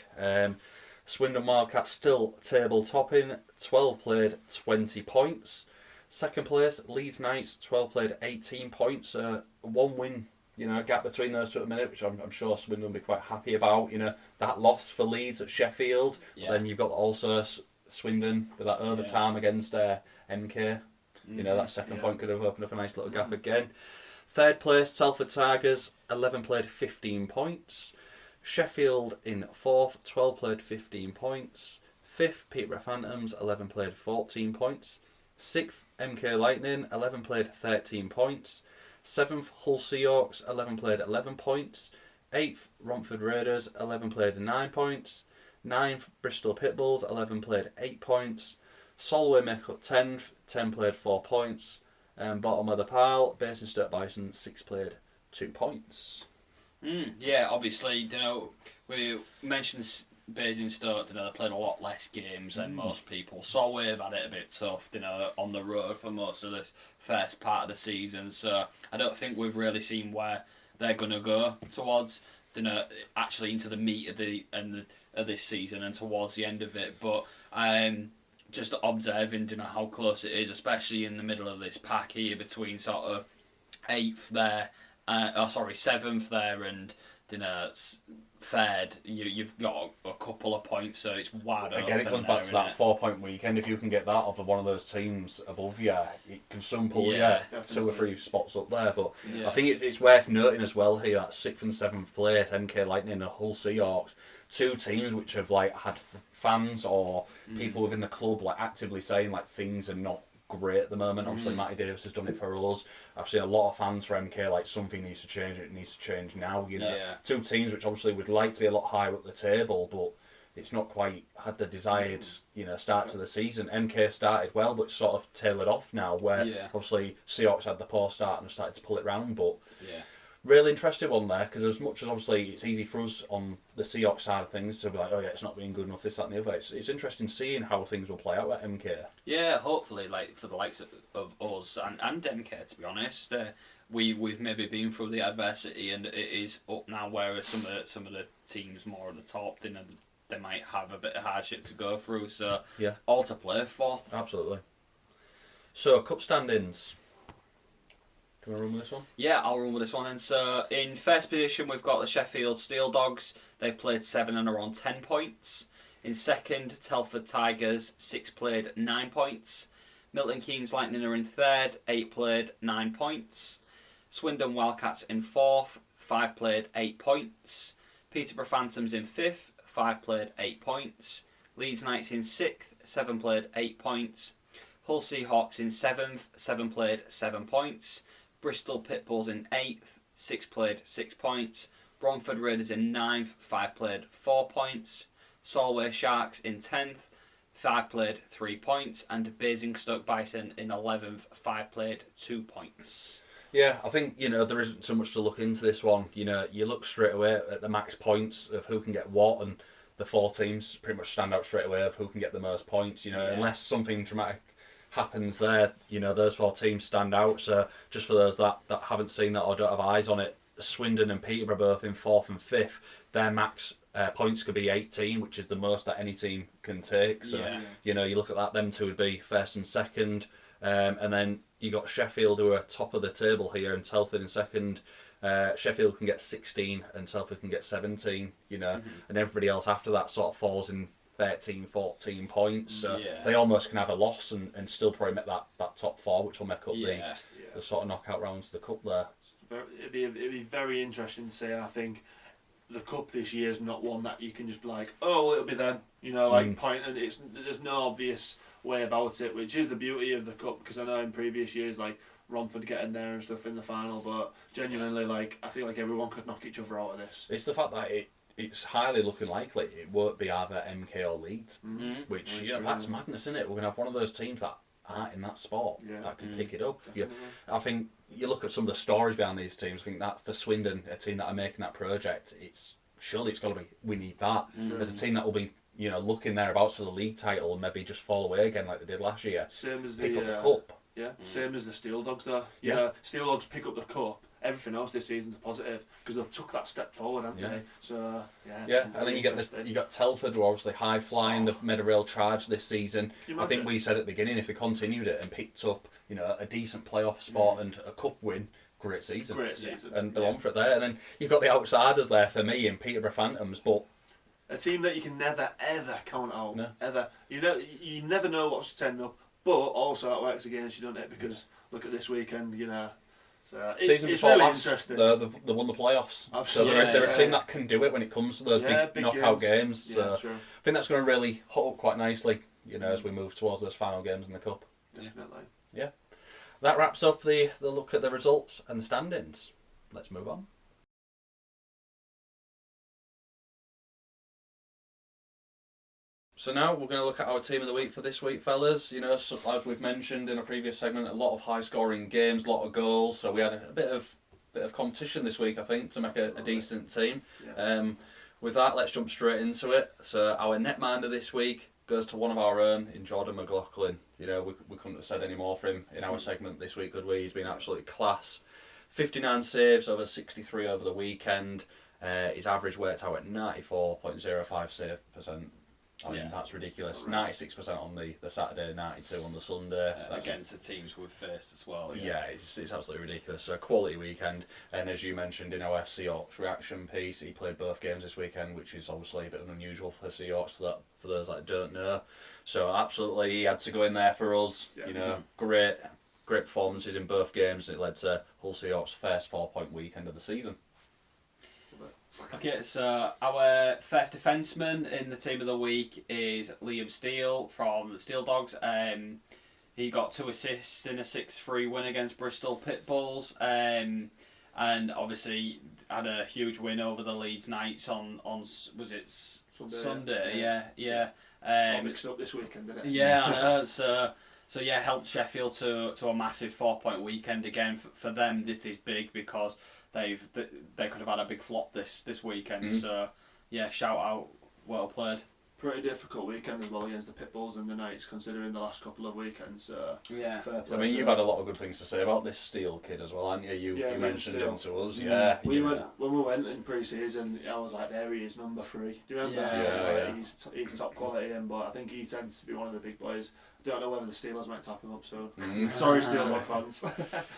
B: Swindon Wildcats still table topping, 12 played, 20 points. Second place, Leeds Knights, 12 played, 18 points. One win, gap between those two at the minute, which I'm sure Swindon will be quite happy about. That loss for Leeds at Sheffield. Yeah. Then you've got also Swindon with that overtime against MK. That second point could have opened up a nice little gap again. Third place, Telford Tigers, 11 played, 15 points. Sheffield in fourth, 12 played, 15 points. Fifth, Peterborough Phantoms, 11 played, 14 points. Sixth, MK Lightning, 11 played, 13 points. Seventh, Hull Seahawks, 11 played, 11 points. Eighth, Romford Raiders, 11 played, 9 points. Ninth, Bristol Pitbulls, 11 played, 8 points. Solway make up 10th, 10 played, 4 points. And bottom of the pile, Basingstoke Bison, 6 played, 2 points.
A: Yeah, obviously, we mentioned Basingstoke, they're playing a lot less games than most people. Solway have had it a bit tough, on the road for most of this first part of the season. So I don't think we've really seen where they're going to go towards, actually into the meat of this season and towards the end of it. But just observing, how close it is, especially in the middle of this pack here between sort of 7th there and third, you've got a couple of points, so it's wide open.
B: Again, it comes back to that 4-point weekend. If you can get that off of one of those teams above you, it can soon pull 2 or 3 spots up there. But I think it's worth noting as well here that 6th and 7th place, MK Lightning and Hull Seahawks, 2 teams which have had fans or people within the club actively saying things are not great at the moment. Obviously, Matty Davis has done it for us. I've seen a lot of fans for MK something needs to change. It needs to change now. 2 teams which obviously would like to be a lot higher up the table, but it's not quite had the desired start to the season. MK started well, but sort of tailored off now. Where obviously Seahawks had the poor start and started to pull it round, but. Really interesting one there, because as much as obviously it's easy for us on the Seahawks side of things to be like, oh yeah, it's not being good enough, this, that and the other, it's interesting seeing how things will play out at MK.
A: Yeah, hopefully, for the likes of us and MK, to be honest, we've maybe been through the adversity and it is up now, whereas some of the teams more at the top, they might have a bit of hardship to go through, so all to play for.
B: Absolutely. So, cup standings. Do you want to run with this one?
A: Yeah, I'll run with this one then. So, in first position, we've got the Sheffield Steel Dogs. They played 7 and are on 10 points. In second, Telford Tigers, 6 played, 9 points. Milton Keynes Lightning are in third, 8 played, 9 points. Swindon Wildcats in fourth, 5 played, 8 points. Peterborough Phantoms in fifth, 5 played, 8 points. Leeds Knights in sixth, 7 played, 8 points. Hull Seahawks in seventh, 7 played, 7 points. Bristol Pitbulls in 8th, 6 played, 6 points. Romford Raiders in 9th, 5 played, 4 points. Solway Sharks in 10th, 5 played 3 points, and Basingstoke Bison in 11th, 5 played 2 points.
B: Yeah, I think, there isn't so much to look into this one. You look straight away at the max points of who can get what, and the 4 teams pretty much stand out straight away of who can get the most points. Unless something dramatic happens there, those 4 teams stand out. So just for those that haven't seen that or don't have eyes on it, Swindon and Peterborough both in 4th and 5th, their max points could be 18, which is the most that any team can take. So, you look at that, them two would be 1st and 2nd. And then you got Sheffield, who are top of the table here, and Telford in 2nd. Sheffield can get 16 and Telford can get 17, and everybody else after that sort of falls in 13, 14 points. So they almost can have a loss and still probably make that top 4, which will make up the sort of knockout rounds of the cup there.
C: It'd be very interesting to see. I think the cup this year is not one that you can just be like, oh, well, it'll be them, point, and there's no obvious way about it, which is the beauty of the cup, because I know in previous years, like, Romford getting there and stuff in the final, but genuinely, like, I feel like everyone could knock each other out of this.
B: It's the fact that it's highly looking likely it won't be either MK or Leeds, which, that's madness, isn't it? We're going to have one of those teams that aren't in that spot that can pick it up. I think you look at some of the stories behind these teams, I think that for Swindon, a team that are making that project, surely it's got to be, we need that. There's a team that will be looking thereabouts for the league title and maybe just fall away again like they did last year.
C: Same as
B: pick up the cup.
C: Same as the Steel Dogs though. Steel Dogs pick up the cup. Everything else this season's positive because they've took that step forward, haven't they? So
B: and then you got Telford, who are obviously high flying. They've made a real charge this season. I think we said at the beginning, if they continued it and picked up a decent playoff spot and a cup win, great season. And they're on for it there. And then you've got the outsiders there for me in Peterborough Phantoms, but
C: a team that you can never ever count out. Ever. You never know what's turning up, but also that works against you, doesn't it? Because look at this weekend, So it's really interesting.
B: They won the playoffs. Absolutely. So they're a team that can do it when it comes to those big knockout games. So
C: true.
B: I think that's going to really hot up quite nicely, as we move towards those final games in the cup.
C: Definitely.
B: Yeah. That wraps up the look at the results and the standings. Let's move on. So now we're going to look at our team of the week for this week, fellas. As we've mentioned in a previous segment, a lot of high-scoring games, a lot of goals. So we had a bit of competition this week, I think, to make a decent team. With that, let's jump straight into it. So our netminder this week goes to one of our own, in Jordan McLaughlin. We couldn't have said any more for him in our segment this week, could we? He's been absolutely class. 59 saves over 63 over the weekend. His average worked out at 94.05 save percent. I mean, that's ridiculous. 96% on the Saturday, 92 on the Sunday.
A: Against the teams we've faced as well.
B: Yeah, it's absolutely ridiculous. So, quality weekend. And as you mentioned in our Seahawks reaction piece, he played both games this weekend, which is obviously a bit unusual for Seahawks, for those that don't know. So, absolutely, he had to go in there for us. Great performances in both games, and it led to Hull Seahawks' first 4-point weekend of the season.
A: Okay, so our first defenceman in the team of the week is Liam Steele from the Steel Dogs. He got 2 assists in a 6-3 win against Bristol Pitbulls, and obviously had a huge win over the Leeds Knights on was it Sunday? Yeah.
C: All mixed up this weekend, didn't it?
A: Yeah, I know. So helped Sheffield to a massive 4-point weekend again. For them, this is big because they could have had a big flop this weekend. So shout out, well played.
C: Pretty difficult weekend as well against the Pitbulls and the Knights, considering the last couple of weekends.
A: Fair
B: play. I mean, you've had a lot of good things to say about this Steel kid as well, haven't you? You mentioned him to us.
C: When we went in pre-season, I was like, there he is, number 3. Do you remember? He's top quality, but I think he tends to be one of the big boys. Don't know whether the Steelers might tap him up soon. Sorry, Steelers fans.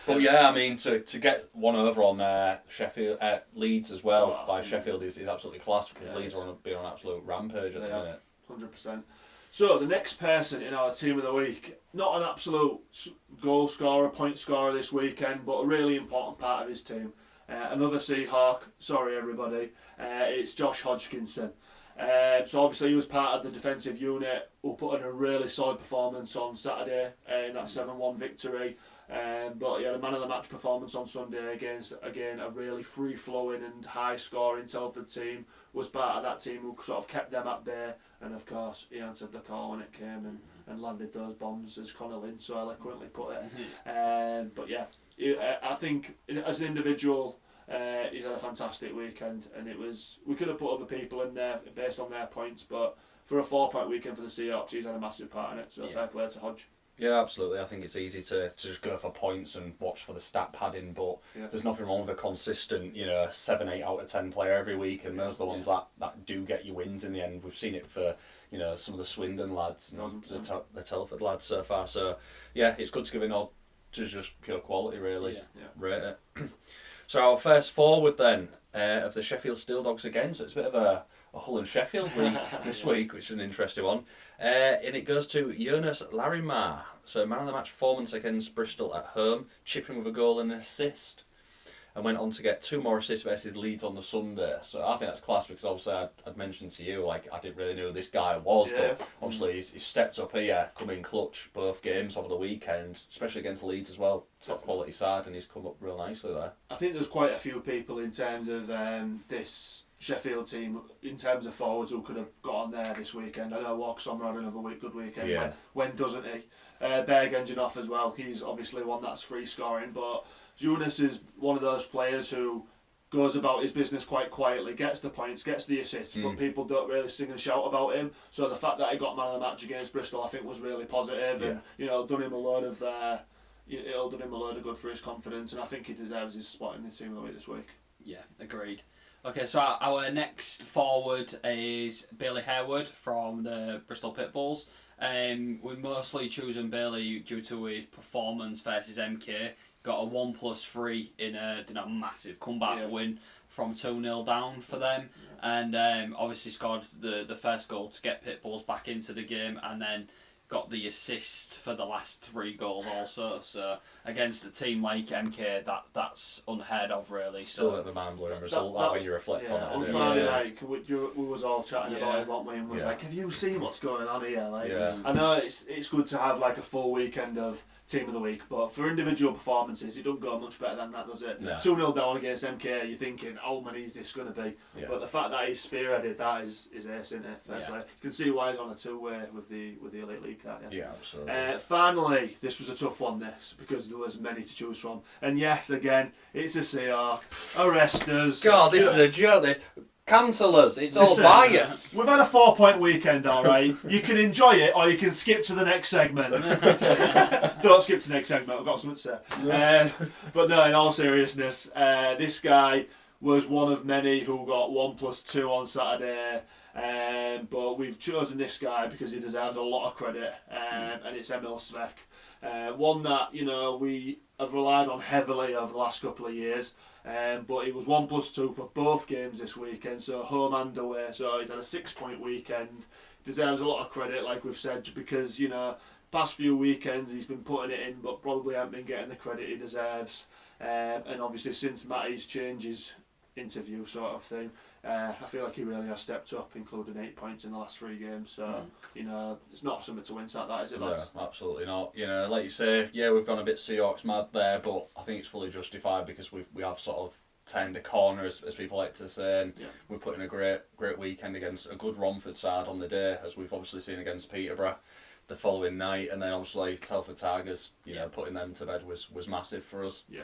B: But yeah, I mean, to get one over on Sheffield, Leeds as well by Sheffield is absolutely class, because Leeds are been on an absolute rampage at the minute.
C: 100%. So the next person in our team of the week, not an absolute goal scorer, point scorer this weekend, but a really important part of his team. Another Seahawk. Sorry, everybody. It's Josh Hodgkinson. So obviously he was part of the defensive unit who put in a really solid performance on Saturday in that 7-1 victory. But yeah, the man of the match performance on Sunday against, again, a really free-flowing and high-scoring Telford team, was part of that team who sort of kept them at bay, and of course he answered the call when it came and landed those bombs, as Connor Lynn so eloquently put it. But yeah, I think as an individual, he's had a fantastic weekend, and we could have put other people in there based on their points, but for a 4-point weekend for the Seahawks, he's had a massive part in it, so fair play to Hodge.
B: Yeah, absolutely. I think it's easy to just go for points and watch for the stat padding, but there's nothing wrong with a consistent, 7, 8 out of 10 player every week, and those are the ones that do get you wins in the end. We've seen it for, some of the Swindon lads and the Telford lads so far. So, yeah, it's good to give a nod to just pure quality, really. Rate it. So our first forward then of the Sheffield Steel Dogs again, so it's a bit of a Hull and Sheffield week this week, which is an interesting one. And it goes to Jonas Larimar. So man of the match performance against Bristol at home, chipping with a goal and an assist. And went on to get 2 more assists versus Leeds on the Sunday. So I think that's class, because obviously I'd mentioned to you, I didn't really know who this guy was, but obviously he's stepped up here, come in clutch both games over the weekend, especially against Leeds as well. Top quality side, and he's come up real nicely there.
C: I think there's quite a few people in terms of this Sheffield team, in terms of forwards, who could have got on there this weekend. I know Walker-Sommer had another good weekend. When doesn't he? Berg engine off as well. He's obviously one that's free scoring, but Jonas is one of those players who goes about his business quite quietly, gets the points, gets the assists, but people don't really sing and shout about him. So the fact that he got man of the match against Bristol, I think, was really positive, and done him a load of it'll done him a load of good for his confidence, and I think he deserves his spot in the team of the week this week.
A: Yeah, agreed. Okay, so our next forward is Bailey Harewood from the Bristol Pitbulls. We've mostly chosen Bailey due to his performance versus MK. Got a 1+3 in a massive comeback win from 2-0 down for them, and obviously scored the first goal to get Pitbulls back into the game, and then got the assist for the last 3 goals also. So against a team like MK, that's unheard of, really.
B: Still at the mind-blowing result that when you reflect on it.
C: On Friday night, we was all chatting about it, weren't we? And was like, have you seen what's going on here? I know it's good to have like a full weekend of team of the week, but for individual performances, it doesn't go much better than that, does it?
B: No.
C: 2-0 down against MK, you're thinking, how many is this going to be? But the fact that he's spearheaded that is ace, isn't it? Fair play. You can see why he's on a 2-way with the Elite League, can't you?
B: Yeah, absolutely.
C: Finally, this was a tough one, because there was many to choose from. And yes, again, it's a Seahawk. Arrest us.
B: God, this is a joke. Cancel us. It's all bias.
C: We've had a 4-point weekend, all right. You can enjoy it, or you can skip to the next segment. Don't skip to the next segment. I've got something to say. But no, in all seriousness, this guy was one of many who got 1+2 on Saturday. But we've chosen this guy because he deserves a lot of credit, and it's Emil Svek. One that we have relied on heavily over the last couple of years. But he was 1+2 for both games this weekend, so home and away. So he's had a 6-point weekend. Deserves a lot of credit, like we've said, because past few weekends he's been putting it in, but probably hasn't been getting the credit he deserves. And obviously since Matty's changes interview sort of thing, I feel like he really has stepped up, including 8 points in the last 3 games. So it's not something to wince at, that, is it, lads?
B: No, absolutely not. Like you say, we've gone a bit Seahawks mad there, but I think it's fully justified because we have sort of turned a corner, as people like to say, and we've put in a great weekend against a good Romford side on the day, as we've obviously seen against Peterborough the following night, and then obviously Telford Tigers, putting them to bed was massive for us.
C: Yeah,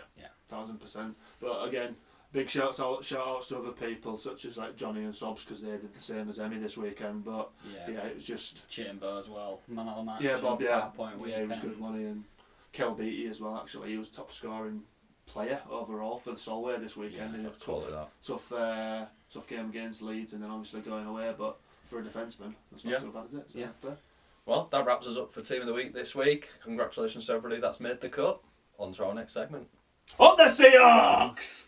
C: 1000%. But again, big shout outs to other people such as like Johnny and Sobs, because they did the same as Emmy this weekend. But it was just
A: Chamber as well, man of the match.
C: Yeah, Bob.
A: 5-point
C: he was good money, and Kel Beattie as well. Actually, he was top scoring player overall for the Solway this weekend. In a tough game against Leeds, and then obviously going away. But for a defenceman, that's not so bad, is it? So
B: Well, that wraps us up for Team of the Week this week. Congratulations to everybody that's made the cut. On to our next segment.
C: Up the Seahawks!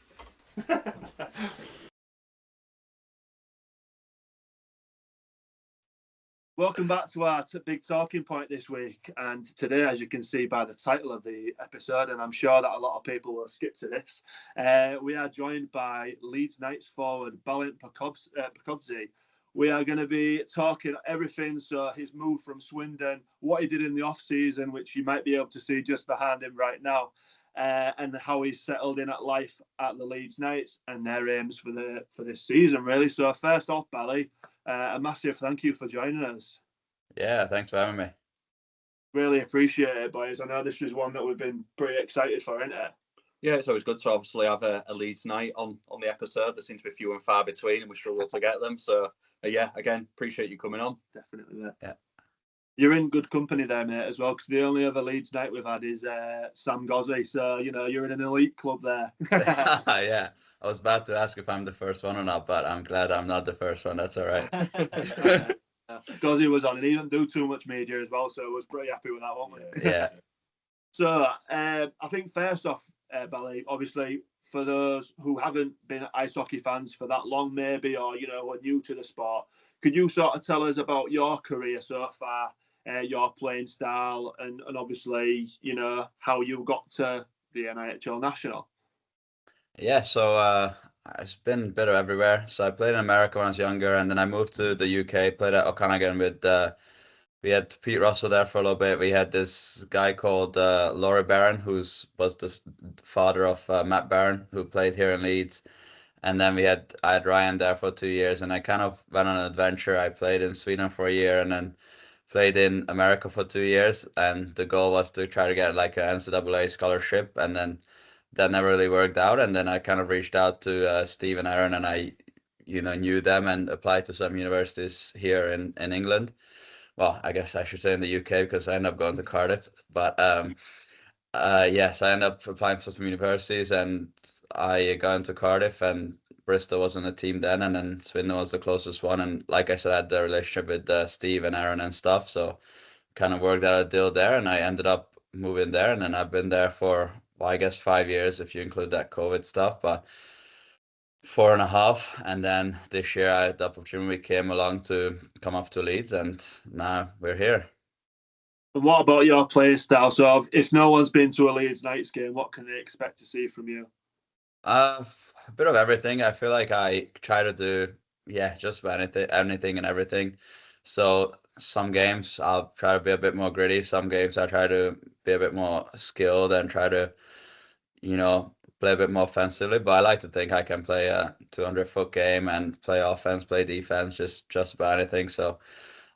C: Welcome back to our big talking point this week, and today, as you can see by the title of the episode, and I'm sure that a lot of people will skip to this, we are joined by Leeds Knights forward Balint Pakozdi, we are going to be talking everything. So his move from Swindon, what he did in the off-season, which you might be able to see just behind him right now, and how he's settled in at life at the Leeds Knights and their aims for this season, really. So first off, Bally, a massive thank you for joining us.
D: Yeah, thanks for having me.
C: Really appreciate it, boys. I know this is one that we've been pretty excited for, isn't it?
B: Yeah, it's always good to obviously have a Leeds night on the episode. There seems to be few and far between, and we struggle to get them. So, yeah, again, appreciate you coming on.
C: Definitely, mate.
D: Yeah.
C: You're in good company there, mate, as well, because the only other Leeds night we've had is Sam Gozzi. So, you're in an elite club there.
D: Yeah, I was about to ask if I'm the first one or not, but I'm glad I'm not the first one. That's all right.
C: Gozzi was on, and he didn't do too much media as well, so I was pretty happy with that one.
D: Yeah.
C: So, I think first off, Bally, obviously, for those who haven't been ice hockey fans for that long, maybe, or, are new to the sport, could you sort of tell us about your career so far, your playing style, and obviously, how you got to the NIHL National?
D: Yeah, so it's been a bit of everywhere. So I played in America when I was younger, and then I moved to the UK, played at Okanagan with we had Pete Russell there for a little bit. We had this guy called Laurie Barron, was the father of Matt Barron, who played here in Leeds. And then I had Ryan there for 2 years, and I kind of went on an adventure. I played in Sweden for a year, and then played in America for 2 years. And the goal was to try to get like an NCAA scholarship, and then that never really worked out. And then I kind of reached out to Steve and Aaron, and I, knew them and applied to some universities here in England. Well, I guess I should say in the UK, because I ended up going to Cardiff. But yes, I ended up applying for some universities, and I got into Cardiff, and Bristol wasn't a team then, and then Swindon was the closest one. And like I said, I had the relationship with Steve and Aaron and stuff, so kind of worked out a deal there, and I ended up moving there, and then I've been there for, well, I guess 5 years if you include that COVID stuff, but 4.5. And then this year the opportunity came along to come up to Leeds, and now we're here.
C: And what about your play style? So if no one's been to a Leeds Knights game, what can they expect to see from you?
D: A bit of everything. I feel like I try to do, just about anything and everything. So some games I'll try to be a bit more gritty. Some games I try to be a bit more skilled and try to, play a bit more offensively. But I like to think I can play a 200-foot game and play offense, play defense, just about anything. So,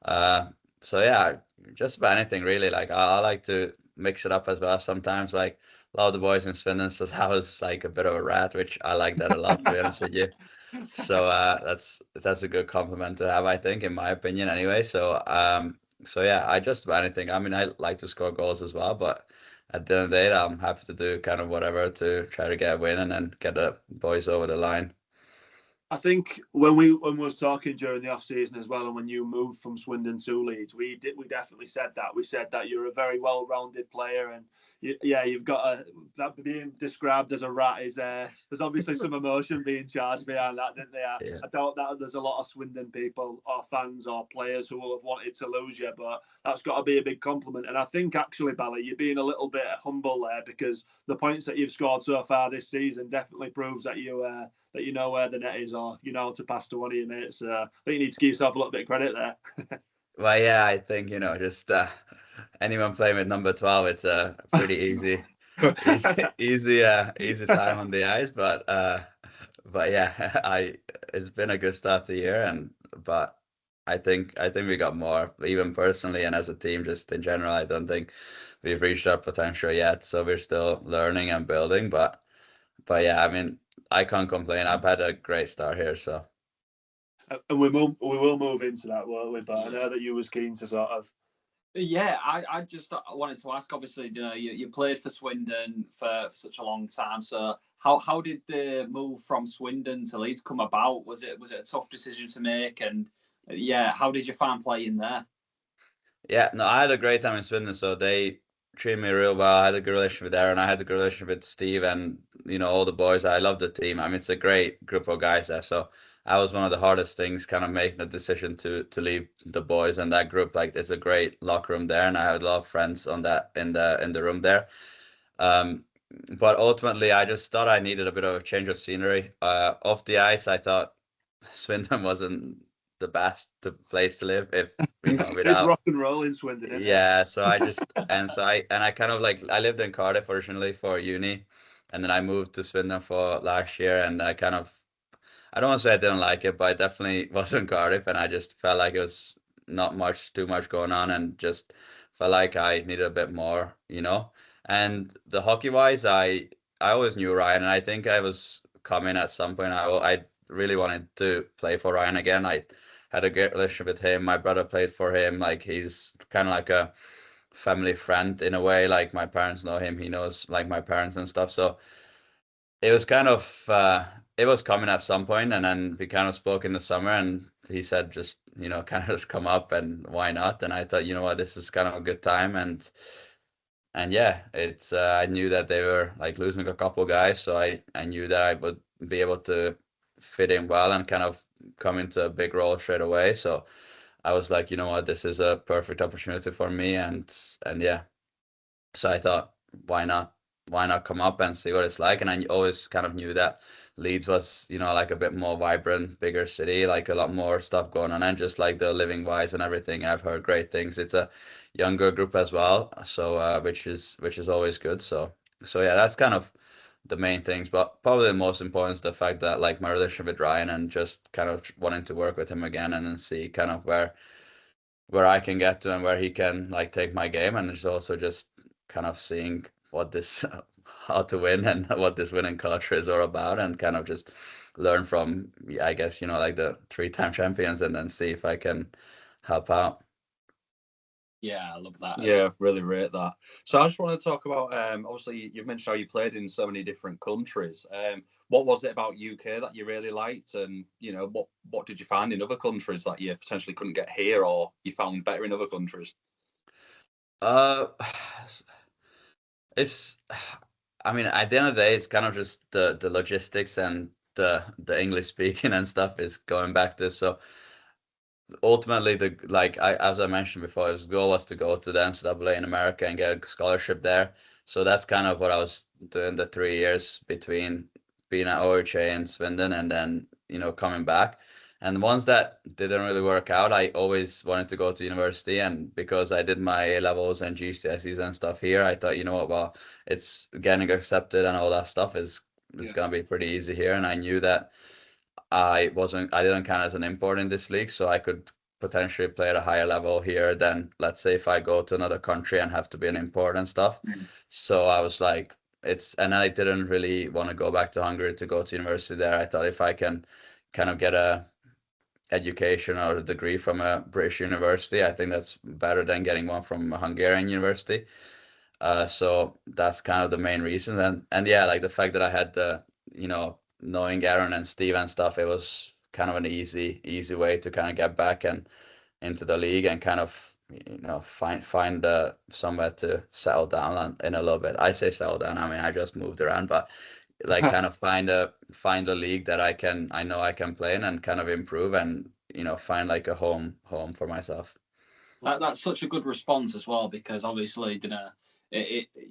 D: yeah, just about anything really. Like I like to mix it up as well. Sometimes, like a lot of the boys in Swindon says I was like a bit of a rat, which I like that a lot, to be honest with you. So that's a good compliment to have, I think, in my opinion, anyway. So yeah, I just about anything. I mean, I like to score goals as well, but at the end of the day, I'm happy to do kind of whatever to try to get a win and then get the boys over the line.
C: I think when we was talking during the off season as well, and when you moved from Swindon to Leeds, we definitely said that. We said that you're a very well-rounded player, and you've got that being described as a rat is there's obviously some emotion being charged behind that, didn't there?
D: Yeah.
C: I doubt that there's a lot of Swindon people or fans or players who will have wanted to lose you, but that's got to be a big compliment. And I think actually, Bally, you're being a little bit humble there, because the points that you've scored so far this season definitely proves that you know where the net is, or you know how to pass to one of your mates. I think you need to give yourself a little bit of credit there.
D: Well, yeah, I think, just anyone playing with number 12, it's a pretty easy time on the ice. But yeah, it's been a good start to the year, but I think we got more, even personally and as a team, just in general. I don't think we've reached our potential yet, so we're still learning and building. But yeah, I mean, I can't complain. I've had a great start here, so.
C: And we will move into that, won't we? But I know that you was keen to sort of.
A: Yeah, I just wanted to ask. Obviously, you played for Swindon for such a long time. So how did the move from Swindon to Leeds come about? Was it a tough decision to make? And how did you find playing there?
D: Yeah, no, I had a great time in Swindon. So they treated me real well. I had a good relationship with Aaron. I had a good relationship with Steve, and all the boys. I love the team. I mean, it's a great group of guys there. So that was one of the hardest things, kind of making the decision to leave the boys and that group. Like, there's a great locker room there, and I had a lot of friends on that in the room there. But ultimately, I just thought I needed a bit of a change of scenery. Off the ice, I thought Swindon wasn't the best place to live. If
C: It's
D: without
C: rock and roll in Swindon, isn't it?
D: yeah. So I kind of like I lived in Cardiff originally for uni, and then I moved to Swindon for last year, and I don't want to say I didn't like it, but I definitely was in Cardiff, and I just felt like it was not too much going on, and just felt like I needed a bit more. And the hockey wise, I always knew Ryan, and I think I was coming at some point. I really wanted to play for Ryan again. I had a great relationship with him. My brother played for him. Like he's kind of like a family friend in a way. Like my parents know him. He knows like my parents and stuff. So it was kind of it was coming at some point, and then we kind of spoke in the summer, and he said just kind of just come up, and why not? And I thought, what, this is kind of a good time, and yeah, it's I knew that they were like losing a couple guys, so I knew that I would be able to fit in well and kind of come into a big role straight away. So I was like, you know what, this is a perfect opportunity for me, and yeah, so I thought, why not? Why not come up and see what it's like? And I always kind of knew that Leeds was, like a bit more vibrant, bigger city, like a lot more stuff going on, and just like the living wise and everything. I've heard great things. It's a younger group as well, so which is always good. So yeah, that's kind of the main things. But probably the most important is the fact that like my relationship with Ryan, and just kind of wanting to work with him again, and then see kind of where I can get to and where he can like take my game, and there's also just kind of seeing what this how to win and what this winning culture is all about, and kind of just learn from, I guess, like the 3-time champions, and then see if I can help out.
A: Yeah, I love that.
B: Yeah, really rate that. So I just want to talk about, obviously you've mentioned how you played in so many different countries. What was it about UK that you really liked, and what did you find in other countries that you potentially couldn't get here, or you found better in other countries?
D: Uh, it's, I mean, at the end of the day, it's kind of just the logistics and the English speaking and stuff is going back to. So ultimately, as I mentioned before, his goal was to go to the NCAA in America and get a scholarship there. So that's kind of what I was doing the 3 years between being at OHA and Swindon, and then coming back. And once that didn't really work out, I always wanted to go to university, and because I did my A levels and GCSEs and stuff here, I thought, you know what, well, it's getting accepted and all that stuff is gonna be pretty easy here, and I knew that I didn't count as an import in this league, so I could potentially play at a higher level here than, let's say, if I go to another country and have to be an import and stuff. So I was like, and I didn't really want to go back to Hungary to go to university there. I thought if I can kind of get a education or a degree from a British university, I think that's better than getting one from a Hungarian university. So that's kind of the main reason. And yeah, like the fact that I had knowing Aaron and Steve and stuff, it was kind of an easy way to kind of get back and into the league, and kind of find somewhere to settle down in a little bit. I say settle down, I mean I just moved around, but like kind of find a league that I know I can play in, and kind of improve, and find like a home for myself.
A: That's such a good response as well, because obviously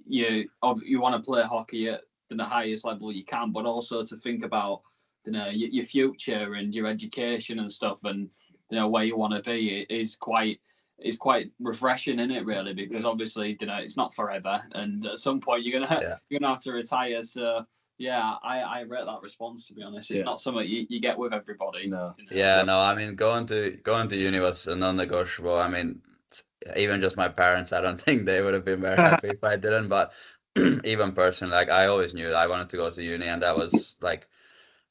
A: you want to play hockey at the highest level you can, but also to think about your future and your education and stuff, and where you want to be is quite refreshing, isn't it, really? Because obviously it's not forever, and at some point you're gonna have to retire. So yeah, I rate that response, to be honest. It's not something you get with everybody.
B: No.
D: Yeah, no, I mean going to uni was a non-negotiable. I mean, even just my parents, I don't think they would have been very happy if I didn't. But even personally, like I always knew I wanted to go to uni, and that was like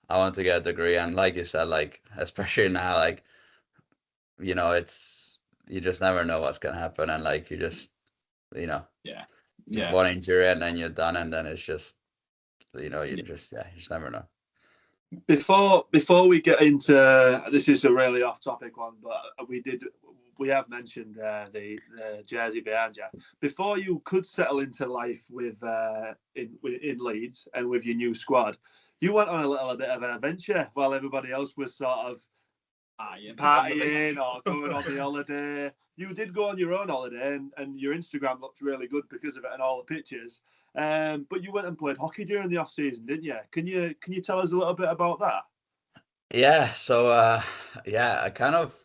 D: I wanted to get a degree. And like you said, like especially now, like it's you just never know what's gonna happen, and like you just one injury and then you're done, and then it's just you just never know.
C: Before we get into this, is a really off topic one, but we have mentioned the jersey behind you. Before you could settle into life with in Leeds and with your new squad, you went on a little bit of an adventure while everybody else was sort of partying or going on the holiday. You did go on your own holiday, and your Instagram looked really good because of it and all the pictures. But you went and played hockey during the off season, didn't you? Can you tell us a little bit about that?
D: Yeah, so yeah, I kind of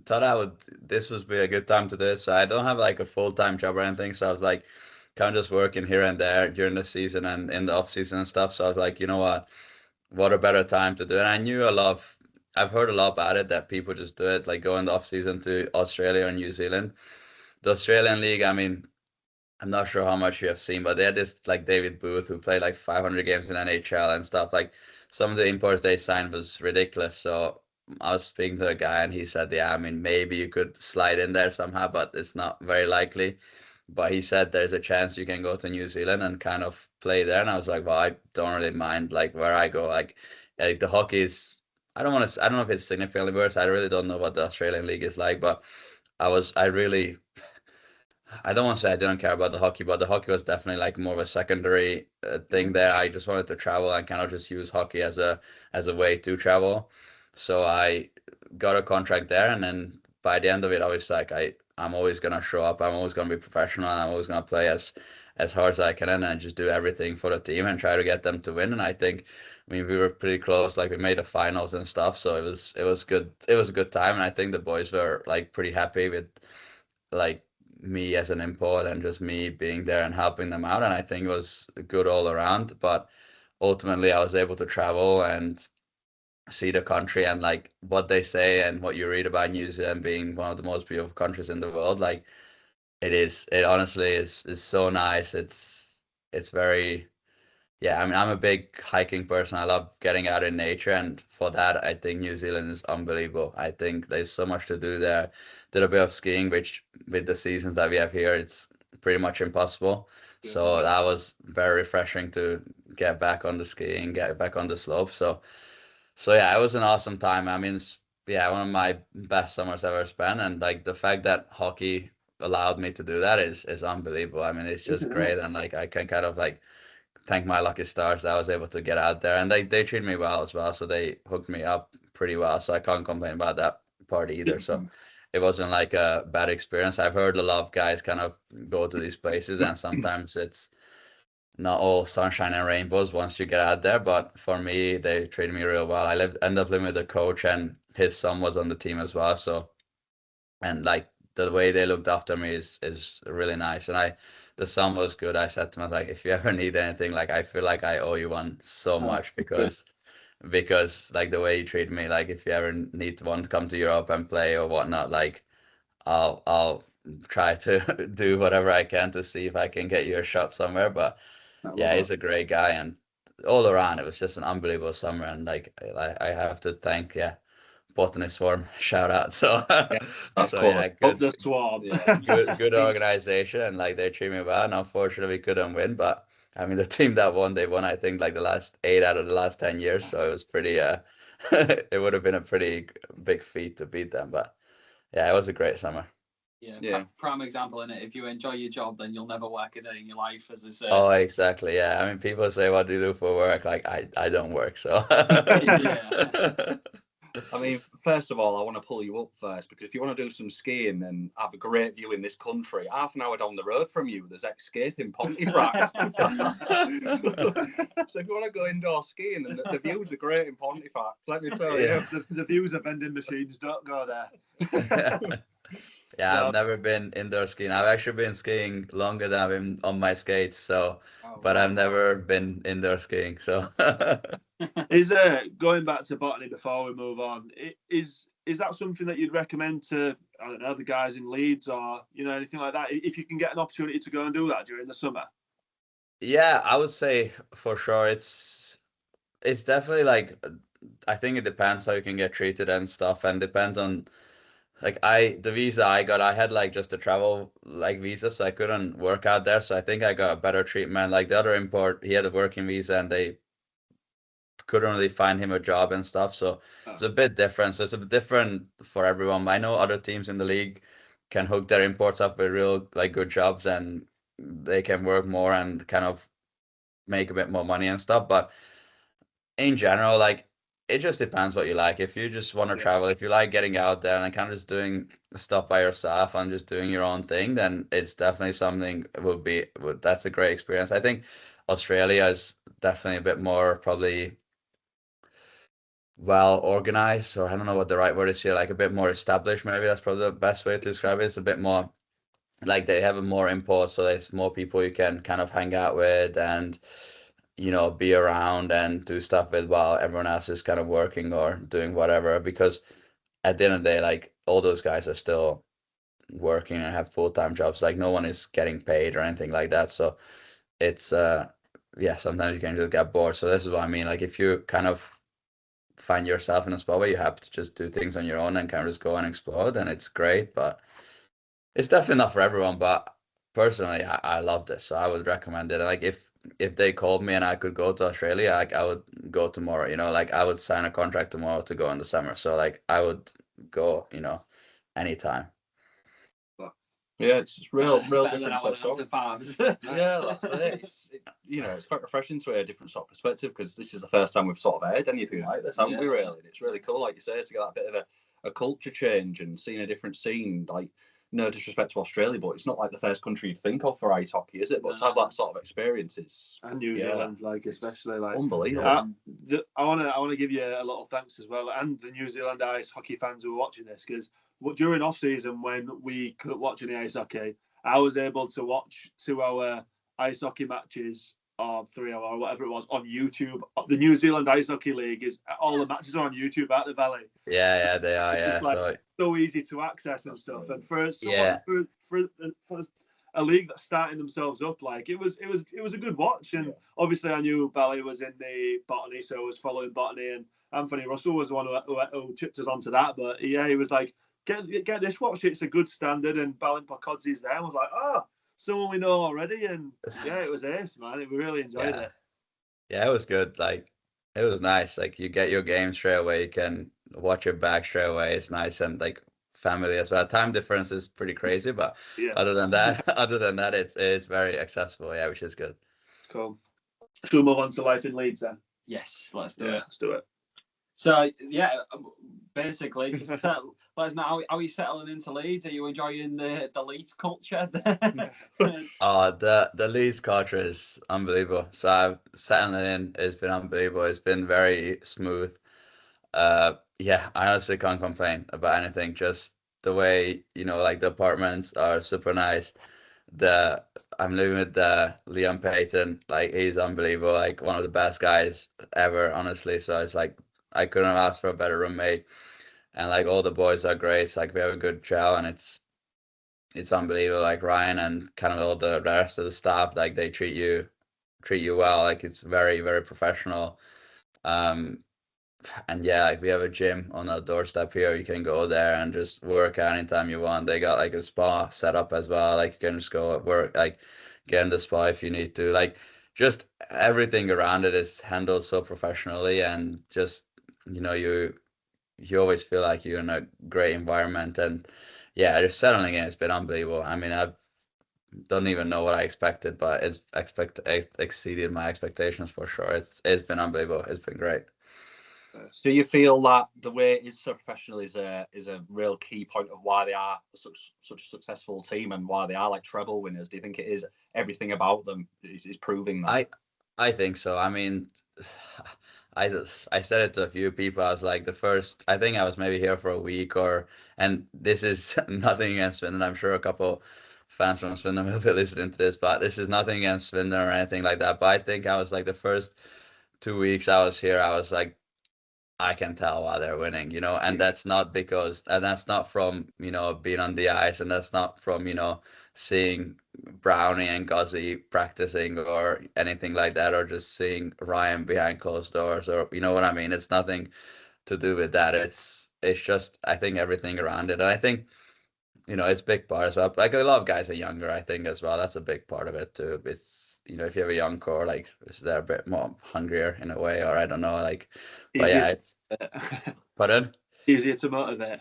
D: thought this would be a good time to do it. So I don't have like a full-time job or anything. So I was like kind of just working here and there during the season and in the off season and stuff. So I was like, you know what a better time to do it. And I knew I've heard a lot about it that people just do it, like go in the off season to Australia or New Zealand. The Australian League, I mean, I'm not sure how much you have seen, but they had this like David Booth who played like 500 games in NHL and stuff. Like some of the imports they signed was ridiculous. So I was speaking to a guy and he said, yeah, I mean, maybe you could slide in there somehow, but it's not very likely. But he said there's a chance you can go to New Zealand and kind of play there. And I was like, well, I don't really mind like where I go. Like the hockey is, I don't know if it's significantly worse. I really don't know what the Australian League is like, but I really I don't want to say I didn't care about the hockey, but the hockey was definitely like more of a secondary thing there. I just wanted to travel and kind of just use hockey as a way to travel. So I got a contract there, and then by the end of it, I was like, I'm always gonna show up. I'm always gonna be professional, and I'm always gonna play as hard as I can, and just do everything for the team and try to get them to win. And I think, I mean, we were pretty close. Like we made the finals and stuff, so it was good. It was a good time, and I think the boys were like pretty happy with like me as an import and just me being there and helping them out. And I think it was good all around. But ultimately, I was able to travel and see the country and like what they say and what you read about New Zealand being one of the most beautiful countries in the world. Like it honestly is so nice. It's very yeah, I mean, I'm a big hiking person. I love getting out in nature, and for that, I think New Zealand is unbelievable. I think there's so much to do there. Did a bit of skiing, which with the seasons that we have here, it's pretty much impossible.
C: Yeah.
D: So that was very refreshing to get back on the skiing, get back on the slope. So yeah, it was an awesome time. I mean, yeah, one of my best summers I've ever spent, and like the fact that hockey allowed me to do that is unbelievable. I mean, it's just great, and like I can kind of like thank my lucky stars that I was able to get out there, and they treated me well as well. So they hooked me up pretty well. So I can't complain about that part either. So it wasn't like a bad experience. I've heard a lot of guys kind of go to these places, and sometimes it's not all sunshine and rainbows once you get out there. But for me, they treated me real well. Ended up living with a coach, and his son was on the team as well. So and like the way they looked after me is really nice. And the sun was good. I said to myself, like, if you ever need anything, like I feel like I owe you one so much because like the way you treat me, like if you ever need to want to come to Europe and play or whatnot, like I'll try to do whatever I can to see if I can get you a shot somewhere. But yeah, he's a great guy, and all around it was just an unbelievable summer. And like I have to thank Botany Swarm, shout out. So
B: That's
D: so
B: cool.
D: yeah,
C: Up the Swarm.
D: good organization, and like they treat me well. And unfortunately, we couldn't win, but I mean, the team that won, they won, I think, like the last 8 out of the last 10 years. So it was pretty. It would have been a pretty big feat to beat them, but yeah, it was a great summer.
A: Yeah. Prime example in it. If you enjoy your job, then you'll never work a day in your life, as they say.
D: Oh, exactly. Yeah, I mean, people say, "What do you do for work?" Like, I don't work, so.
A: Yeah.
B: I mean, first of all, I want to pull you up first because if you want to do some skiing and have a great view in this country, half an hour down the road from you, there's Escape in Pontefract. So if you want to go indoor skiing, and the views are great in Pontefract, let me tell you.
C: The views of vending machines, don't go there.
D: Yeah, I've never been indoor skiing. I've actually been skiing longer than I've been on my skates, so but I've never been indoor skiing. So
C: Is going back to botany before we move on, is that something that you'd recommend to, I don't know, the guys in Leeds or anything like that, if you can get an opportunity to go and do that during the summer?
D: yeah, I would say for sure it's definitely like I think it depends how you can get treated and stuff, and depends on like the visa I got, I had like just a travel like visa, so I couldn't work out there. So I think I got a better treatment. Like the other import, he had a working visa, and they couldn't really find him a job and stuff. So it's a bit different. So it's a bit different for everyone. I know other teams in the league can hook their imports up with real like good jobs, and they can work more and kind of make a bit more money and stuff. But in general, like it just depends what you like. If you just want to travel, if you like getting out there and kind of just doing stuff by yourself and just doing your own thing, then it's definitely something that's a great experience. I think Australia is definitely a bit more probably well organized, or I don't know what the right word is here, like a bit more established, maybe that's probably the best way to describe it. It's a bit more like they have more import, so there's more people you can kind of hang out with and be around and do stuff with while everyone else is kind of working or doing whatever. Because at the end of the day, like all those guys are still working and have full-time jobs. Like no one is getting paid or anything like that. So it's yeah, sometimes you can just get bored. So this is what I mean. Like if you kind of find yourself in a spot where you have to just do things on your own and kind of just go and explore, then it's great. But it's definitely not for everyone. But personally, I love this, so I would recommend it. Like if they called me and I could go to Australia, like I would go tomorrow. Like I would sign a contract tomorrow to go in the summer. So like I would go, anytime.
B: Yeah, it's real
A: Better than
B: different
A: our
B: sort of
A: Atlanta
B: story.
A: fans.
B: Yeah, that's it. It's quite refreshing to hear a different sort of perspective, because this is the first time we've sort of heard anything like this, haven't we? Really, and it's really cool, like you say, to get that bit of a culture change and seeing a different scene. Like, no disrespect to Australia, but it's not like the first country you'd think of for ice hockey, is it? But to have that sort of experience is
C: And New Zealand, like especially like
B: unbelievable.
C: I wanna give you a little thanks as well, and the New Zealand ice hockey fans who are watching this, because during off season when we couldn't watch any ice hockey, I was able to watch 2 hour ice hockey matches or 3 hour or whatever it was on YouTube. The New Zealand Ice Hockey League is all the matches are on YouTube at the Valley.
D: Yeah, they are. Yeah,
C: It's like so easy to access and stuff. And for someone
D: yeah,
C: for a league that's starting themselves up, like it was a good watch. And obviously I knew Valley was in the botany, so I was following botany, and Anthony Russell was the one who chipped us onto that. But yeah, he was like, get this watch, it's a good standard, and Balint Pakozdi's there. I was like, oh, someone we know already. And yeah, it was ace, man. We really enjoyed it.
D: Yeah, it was good. Like it was nice. Like you get your game straight away. You can watch your back straight away. It's nice, and like family as well. Time difference is pretty crazy, but
C: Yeah.
D: other than that, it's very accessible. Yeah, which is good.
C: Cool. Should we move on to life in Leeds then?
A: Yes, let's do
C: Yeah,
A: it.
C: let's do it.
A: So yeah, basically, let us know how you settling into Leeds. Are you enjoying the Leeds culture?
D: Oh, the Leeds culture is unbelievable. So I've settling in. It's been unbelievable. It's been very smooth. Yeah, I honestly can't complain about anything. Just the way, like the apartments are super nice. The I'm living with Liam Payton. Like he's unbelievable. Like one of the best guys ever, honestly. So it's like I couldn't have asked for a better roommate. And like all the boys are great. It's like we have a good chow, and it's unbelievable. Like Ryan and kind of all the rest of the staff, like they treat you well. Like it's very, very professional. Um, and yeah, like we have a gym on our doorstep here. You can go there and just work out anytime you want. They got like a spa set up as well. Like you can just go work, like get in the spa if you need to. Like just everything around it is handled so professionally, and just you always feel like you're in a great environment. And yeah, just settling in, it's been unbelievable. I mean, I don't even know what I expected, but it exceeded my expectations for sure. It's been unbelievable. It's been great.
B: Do you feel that the way it is so professional is a real key point of why they are such a successful team and why they are like treble winners? Do you think it is everything about them is proving that?
D: I think so. I mean, I said it to a few people. I was like I think I was maybe here for a week, and this is nothing against Swindon. I'm sure a couple fans from Swindon will be listening to this, but this is nothing against Swindon or anything like that. But I think I was like the first 2 weeks I was here, I was like, I can tell why they're winning, and that's not from, being on the ice, and that's not from, seeing Brownie and Guzzy practicing or anything like that, or just seeing Ryan behind closed doors, or you know what I mean? It's nothing to do with that. It's just, I think, everything around it. And I think, it's a big part as well. Like a lot of guys are younger, I think, as well. That's a big part of it too. It's, if you have a young core, like they're a bit more hungrier in a way, or I don't know, like, but yeah, pardon?
C: Easier to motivate.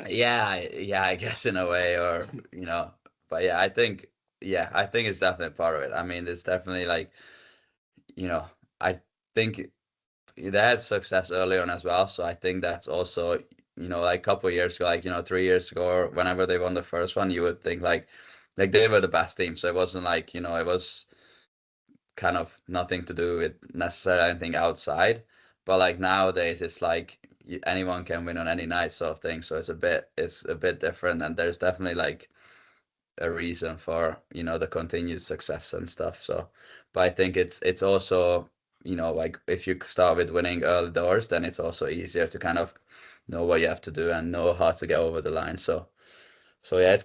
D: Yeah, I guess in a way, or but yeah, I think it's definitely part of it. I mean, there's definitely like, I think they had success early on as well, so I think that's also, like a couple of years ago, like 3 years ago, or whenever they won the first one, you would think like they were the best team. So it wasn't like, it was kind of nothing to do with necessarily anything outside. but like nowadays it's like anyone can win on any night sort of thing. So it's a bit different, and there's definitely like a reason for the continued success and stuff. So, but I think it's also like if you start with winning early doors, then it's also easier to kind of know what you have to do and know how to get over the line. So yeah, it's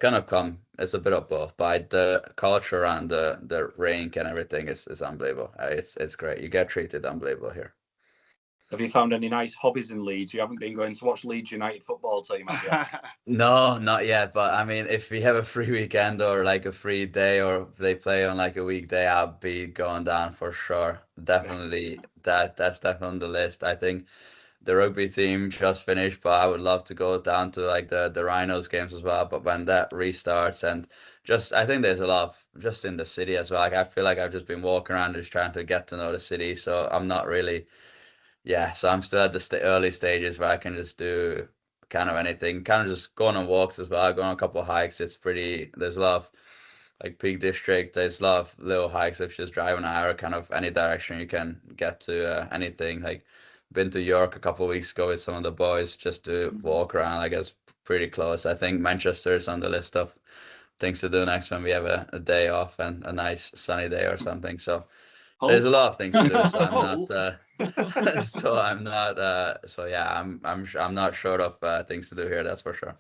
D: a bit of both, but the culture around the rink and everything is unbelievable. It's great. You get treated unbelievable here.
E: Have you found any nice hobbies in Leeds? You haven't been going to watch Leeds United football team, have you?
D: No, not yet. But I mean, if we have a free weekend or like a free day, or if they play on like a weekday, I'll be going down for sure. Definitely, that's definitely on the list. I think the rugby team just finished, but I would love to go down to like the Rhinos games as well. But when that restarts, and just I think there's a lot of just in the city as well. Like I feel like I've just been walking around just trying to get to know the city, so I'm not really. Yeah, so I'm still at the early stages where I can just do kind of anything, kind of just going on walks as well, going on a couple of hikes. There's a lot of like Peak District, there's a lot of little hikes if you just drive an hour, kind of any direction you can get to anything. Like been to York a couple of weeks ago with some of the boys just to walk around. I guess pretty close. I think Manchester is on the list of things to do next when we have a day off and a nice sunny day or something. So there's a lot of things to do, so I'm not. So yeah, I'm not short of things to do here. That's for sure.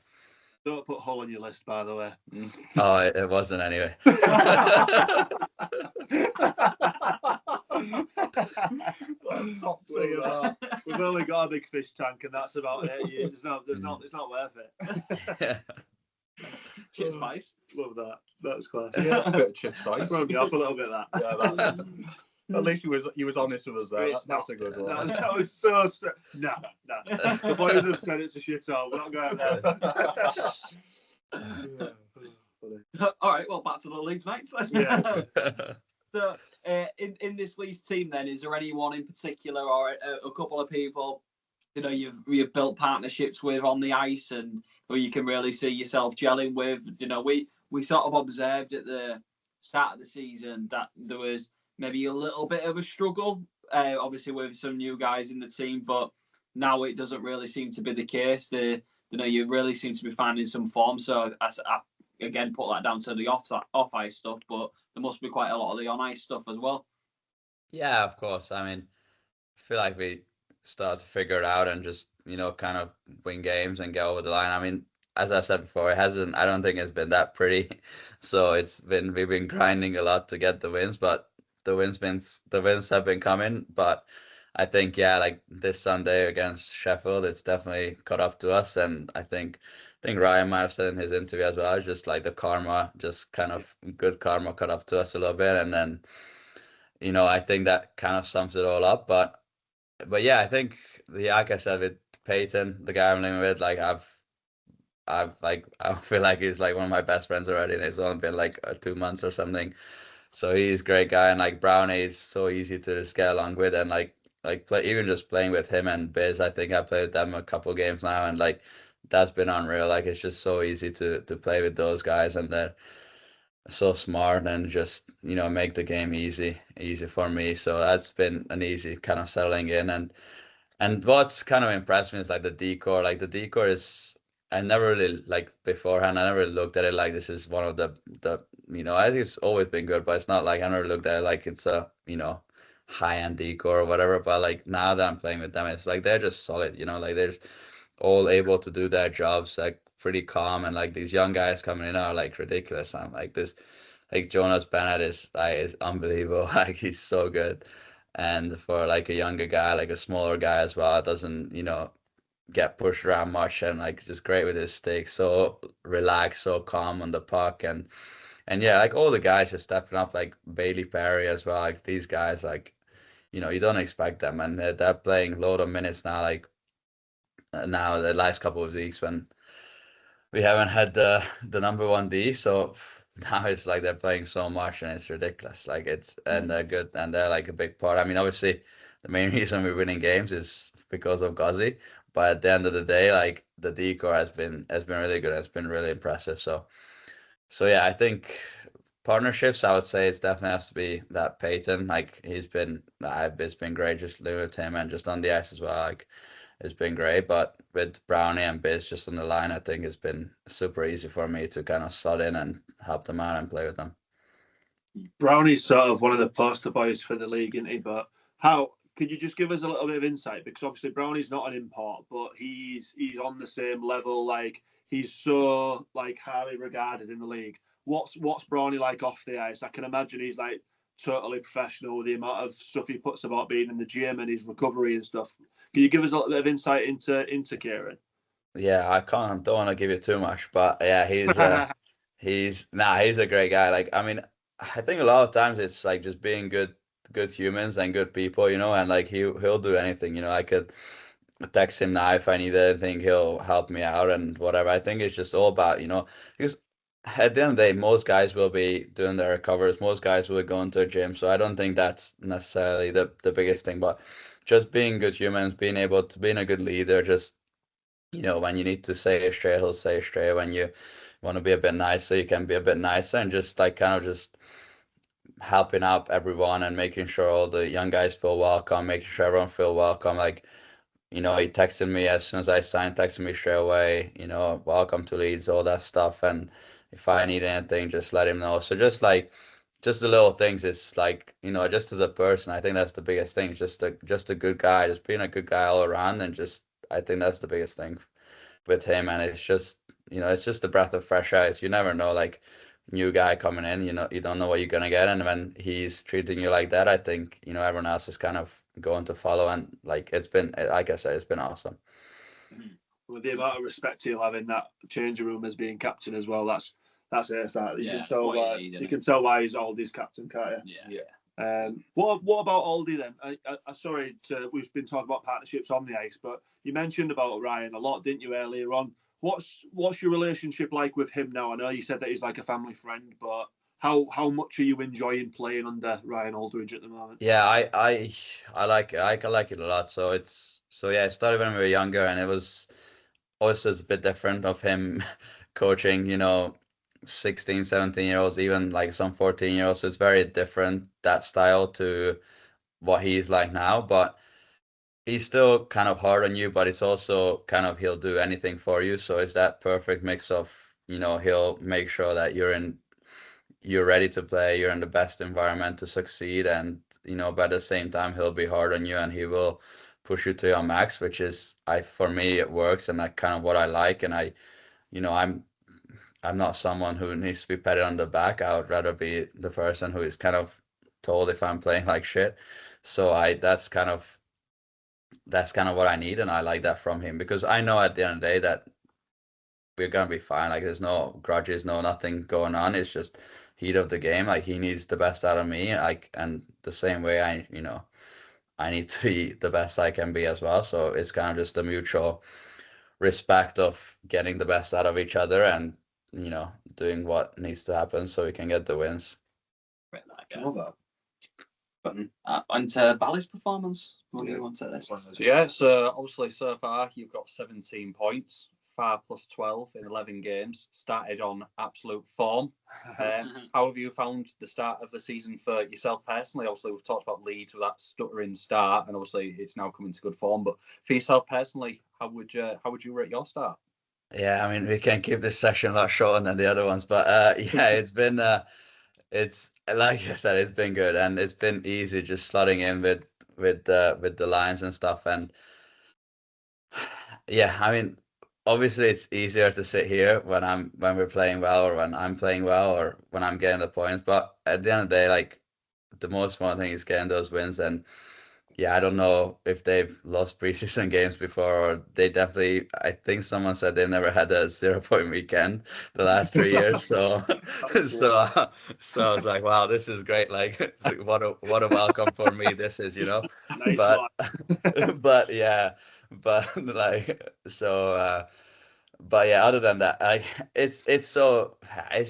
C: Don't put Hull on your list, by the way.
D: Oh, it wasn't anyway.
C: We've only got a big fish tank, and that's about it. It's not worth it.
E: Chip spice.
C: Love that. That's class.
E: Yeah, a bit of chip spice.
C: Throw me off a little bit. That.
E: Yeah, at least he was honest with us there. That's a good one.
C: That was so No. The boys have said it's a shithole. We're not going
E: there. All right, well, back to the Leeds Knights then.
C: Yeah.
E: So, in this Leeds team, then, is there anyone in particular, or a couple of people, you've built partnerships with on the ice, and who you can really see yourself gelling with? We sort of observed at the start of the season that there was maybe a little bit of a struggle, obviously with some new guys in the team, but now it doesn't really seem to be the case. You really seem to be finding some form. So I again put that down to the off ice stuff, but there must be quite a lot of the on ice stuff as well.
D: Yeah, of course. I mean, I feel like we start to figure it out and just kind of win games and get over the line. I mean, as I said before, I don't think it's been that pretty. So we've been grinding a lot to get the wins, but the wins have been coming. But I think, yeah, like this Sunday against Sheffield, it's definitely caught up to us. And I think Ryan might have said in his interview as well, it's just like the karma, just kind of good karma caught up to us a little bit. And then, I think that kind of sums it all up. But yeah, I think, like I said, with Peyton, the guy I'm living with, like I feel like he's like one of my best friends already, and it's only been like 2 months or something. So he's a great guy, and like Brownie is so easy to just get along with, and even just playing with him and Biz, I think I played with them a couple games now, and like that's been unreal. Like it's just so easy to play with those guys, and they're so smart and just make the game easy for me. So that's been an easy kind of settling in, and what's kind of impressed me is like the decor. Like the decor is. I never really beforehand. I never looked at it like this is one of the I think it's always been good, but it's not like I never looked at it like it's a high end decor or whatever. But like now that I'm playing with them, it's like they're just solid. Like they're all able to do their jobs like pretty calm, and like these young guys coming in are like ridiculous. I'm like this, like Jonas Bennett is unbelievable. Like he's so good, and for like a younger guy, like a smaller guy as well, doesn't get pushed around much, and like just great with his stick, so relaxed, so calm on the puck, and yeah, like all the guys just stepping up, like Bailey Perry as well. Like these guys, like you don't expect them, and they're playing load of minutes now. Like now the last couple of weeks when we haven't had the number one D, so now it's like they're playing so much, and it's ridiculous. Like and they're good, and they're like a big part. I mean, obviously, the main reason we're winning games is because of Guzzi. But at the end of the day, like the decor has been really good. It's been really impressive. So yeah, I think partnerships, I would say it's definitely has to be that Peyton. Like it's been great just living with him and just on the ice as well. Like it's been great. But with Brownie and Biz just on the line, I think it's been super easy for me to kind of slot in and help them out and play with them.
C: Brownie's sort of one of the poster boys for the league, isn't he? But how could you just give us a little bit of insight? Because obviously Brownie's not an import, but he's on the same level. Like he's so like highly regarded in the league. What's Brownie like off the ice? I can imagine he's like totally professional with the amount of stuff he puts about being in the gym and his recovery and stuff. Can you give us a little bit of insight into Kieran?
D: Yeah, don't want to give you too much, but yeah, he's a great guy. Like I mean, I think a lot of times it's like just being good humans and good people, you know, and like he'll do anything, you know. I could text him now if I need anything, he'll help me out and whatever. I think it's just all about, you know, because at the end of the day, most guys will be doing their recovers, most guys will go into a gym, so I don't think that's necessarily the biggest thing, but just being good humans, being able to being a good leader, just you know, when you need to say it straight, he'll say it straight. When you want to be a bit nicer, you can be a bit nicer and just like kind of just helping out everyone and making sure all the young guys feel welcome, making sure everyone feel welcome. Like, you know, he texted me as soon as I signed, texted me straight away, you know, welcome to Leeds, all that stuff. And if I need anything, just let him know. So just like just the little things, it's like, you know, just as a person, I think that's the biggest thing. Just a good guy, just being a good guy all around and just I think that's the biggest thing with him, and it's just you know it's just a breath of fresh air. You never know, like new guy coming in, you know you don't know what you're gonna get, and when he's treating you like that, I think you know everyone else is kind of going to follow, and like it's been like I said, it's been awesome.
C: With the amount of respect he'll have in that changing room as being captain as well, that's it. You can tell why you can tell why he's Aldi's captain, can't you?
E: Yeah.
C: What about Aldi then? We've been talking about partnerships on the ice, but you mentioned about Ryan a lot, didn't you, earlier on? What's your relationship like with him now? I know you said that he's like a family friend, but how much are you enjoying playing under Ryan Aldridge at the moment?
D: Yeah, I like it. I like it a lot. Yeah, it started when we were younger, and it was also it's a bit different of him coaching, you know, 16, 17-year-olds, even like some 14-year-olds. So it's very different, that style to what he's like now. But he's still kind of hard on you, but it's also kind of he'll do anything for you. So it's that perfect mix of, you know, he'll make sure that you're ready to play, you're in the best environment to succeed, and you know, but at the same time he'll be hard on you and he will push you to your max, which is for me it works and that kind of what I like. And you know, I'm not someone who needs to be patted on the back. I would rather be the person who is kind of told if I'm playing like shit. So I that's kind of what I need, and I like that from him because I know at the end of the day that we're gonna be fine. Like there's no grudges, no nothing going on. It's just heat of the game. Like he needs the best out of me. Like and the same way you know, I need to be the best I can be as well. So it's kind of just a mutual respect of getting the best out of each other and you know doing what needs to happen so we can get the wins.
E: Right, and Bally's performance. What do you want to say this?
B: Yeah, so obviously so far you've got 17 points, 5 plus 12 in 11 games. Started on absolute form. How have you found the start of the season for yourself personally? Obviously we've talked about Leeds with that stuttering start, and obviously it's now coming to good form. But for yourself personally, how would you rate your start?
D: Yeah, I mean we can keep this session a lot shorter than the other ones, but yeah, it's been it's like I said, it's been good and it's been easy just slotting in with the lines and stuff. And yeah, I mean, obviously it's easier to sit here when we're playing well or when I'm playing well or when I'm getting the points. But at the end of the day, like the most important thing is getting those wins. And yeah, I don't know if they've lost preseason games before or they definitely. I think someone said they never had a 0-point weekend the last 3 years. So so I was like, wow, this is great. Like what a welcome for me this is, you know.
C: Nice
D: But
C: one.
D: but yeah, but like so. But yeah, other than that, it's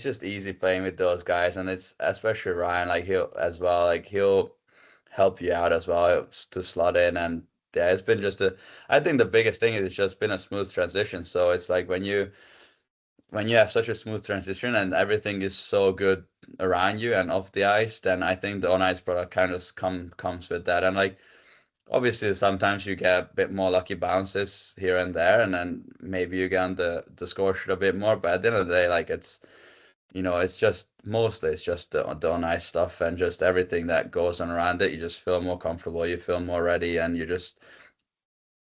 D: just easy playing with those guys, and it's especially Ryan. Like he'll as well. Like he'll help you out as well to slot in, and yeah, it's been just a. I think the biggest thing is it's just been a smooth transition. So it's like when when you have such a smooth transition and everything is so good around you and off the ice, then I think the on ice product kind of comes with that. And like obviously sometimes you get a bit more lucky bounces here and there, and then maybe you get on the score sheet a bit more. But at the end of the day, like it's it's just mostly it's just the on ice stuff and just everything that goes on around it. You just feel more comfortable, you feel more ready, and you just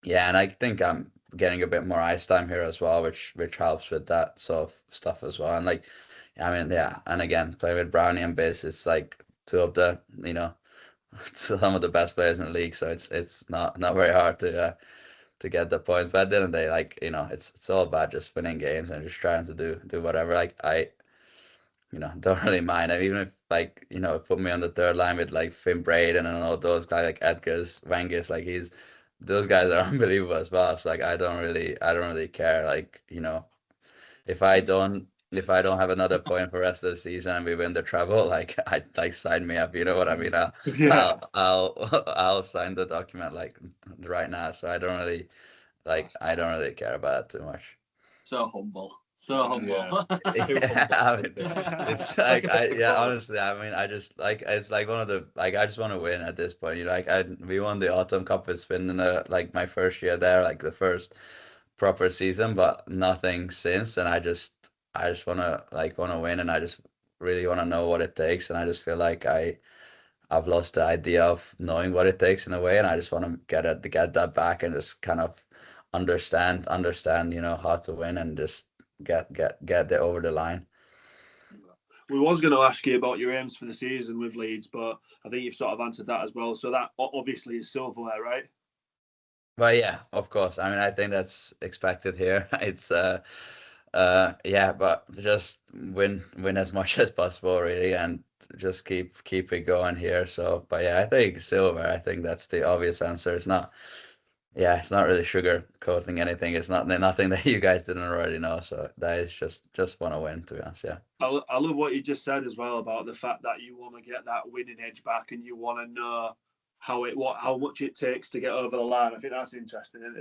D: yeah. And I think I'm getting a bit more ice time here as well, which helps with that sort of stuff as well. And like, I mean, yeah. And again, playing with Brownie and Biz, it's like two of the some of the best players in the league. So it's not very hard to get the points. But at the end of the day, like it's all about just winning games and just trying to do whatever. Like I don't really mind. I mean, even if like, put me on the third line with like Finn Braden and all those guys like Edgar's, Wengus, like those guys are unbelievable as well. So like I don't really care. Like, if I don't have another point for the rest of the season and we win the treble, like I like sign me up, you know what I mean?
C: Yeah.
D: I'll sign the document like right now. So I don't really care about it too much.
E: So humble. So humble. Too
D: Yeah,
E: humble.
D: I mean, it's like honestly, I mean, I just like it's like one of the like I just want to win at this point. We won the Autumn Cup with Swindon, like my first year there, like the first proper season, but nothing since. And I just want to win, and I just really want to know what it takes. And I just feel like I've lost the idea of knowing what it takes in a way, and I just want to get that back and just kind of understand, how to win and just get it over the line.
C: We was going to ask you about your aims for the season with Leeds, but I think you've sort of answered that as well. So that obviously is silverware, right?
D: But yeah, of course. I mean, I think that's expected here. It's yeah, but just win as much as possible, really, and just keep it going here. So, but yeah, I think silver. I think that's the obvious answer. It's not really sugar coating anything. It's nothing that you guys didn't already know. So that is just want to win, to be honest. Yeah.
C: I love what you just said as well about the fact that you want to get that winning edge back and you want to know how much it takes to get over the line. I think that's interesting. And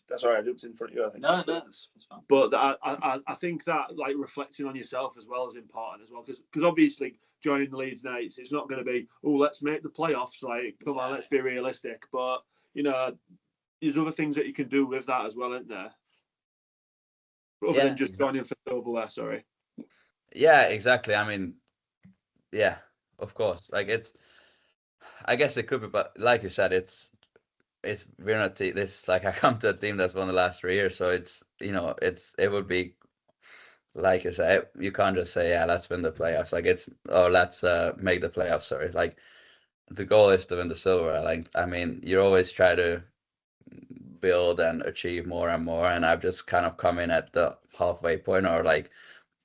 C: that's all right. I jumped in front of you. I think.
E: No, that's fine.
C: But I think that like reflecting on yourself as well is important as well, because obviously joining the Leeds Knights, it's not going to be let's make the playoffs. Like come on, let's be realistic. But there's other things that you can do with that as well, isn't there? Other than just joining for silverware. Sorry.
D: Yeah, exactly. I mean, yeah, of course. Like I guess it could be, but like you said, we're not this like I come to a team that's won the last 3 years, so it would be like you say, you can't just say let's win the playoffs. Like let's make the playoffs. Sorry, like the goal is to win the silver. Like I mean, you always try to build and achieve more and more, and I've just kind of come in at the halfway point, or like,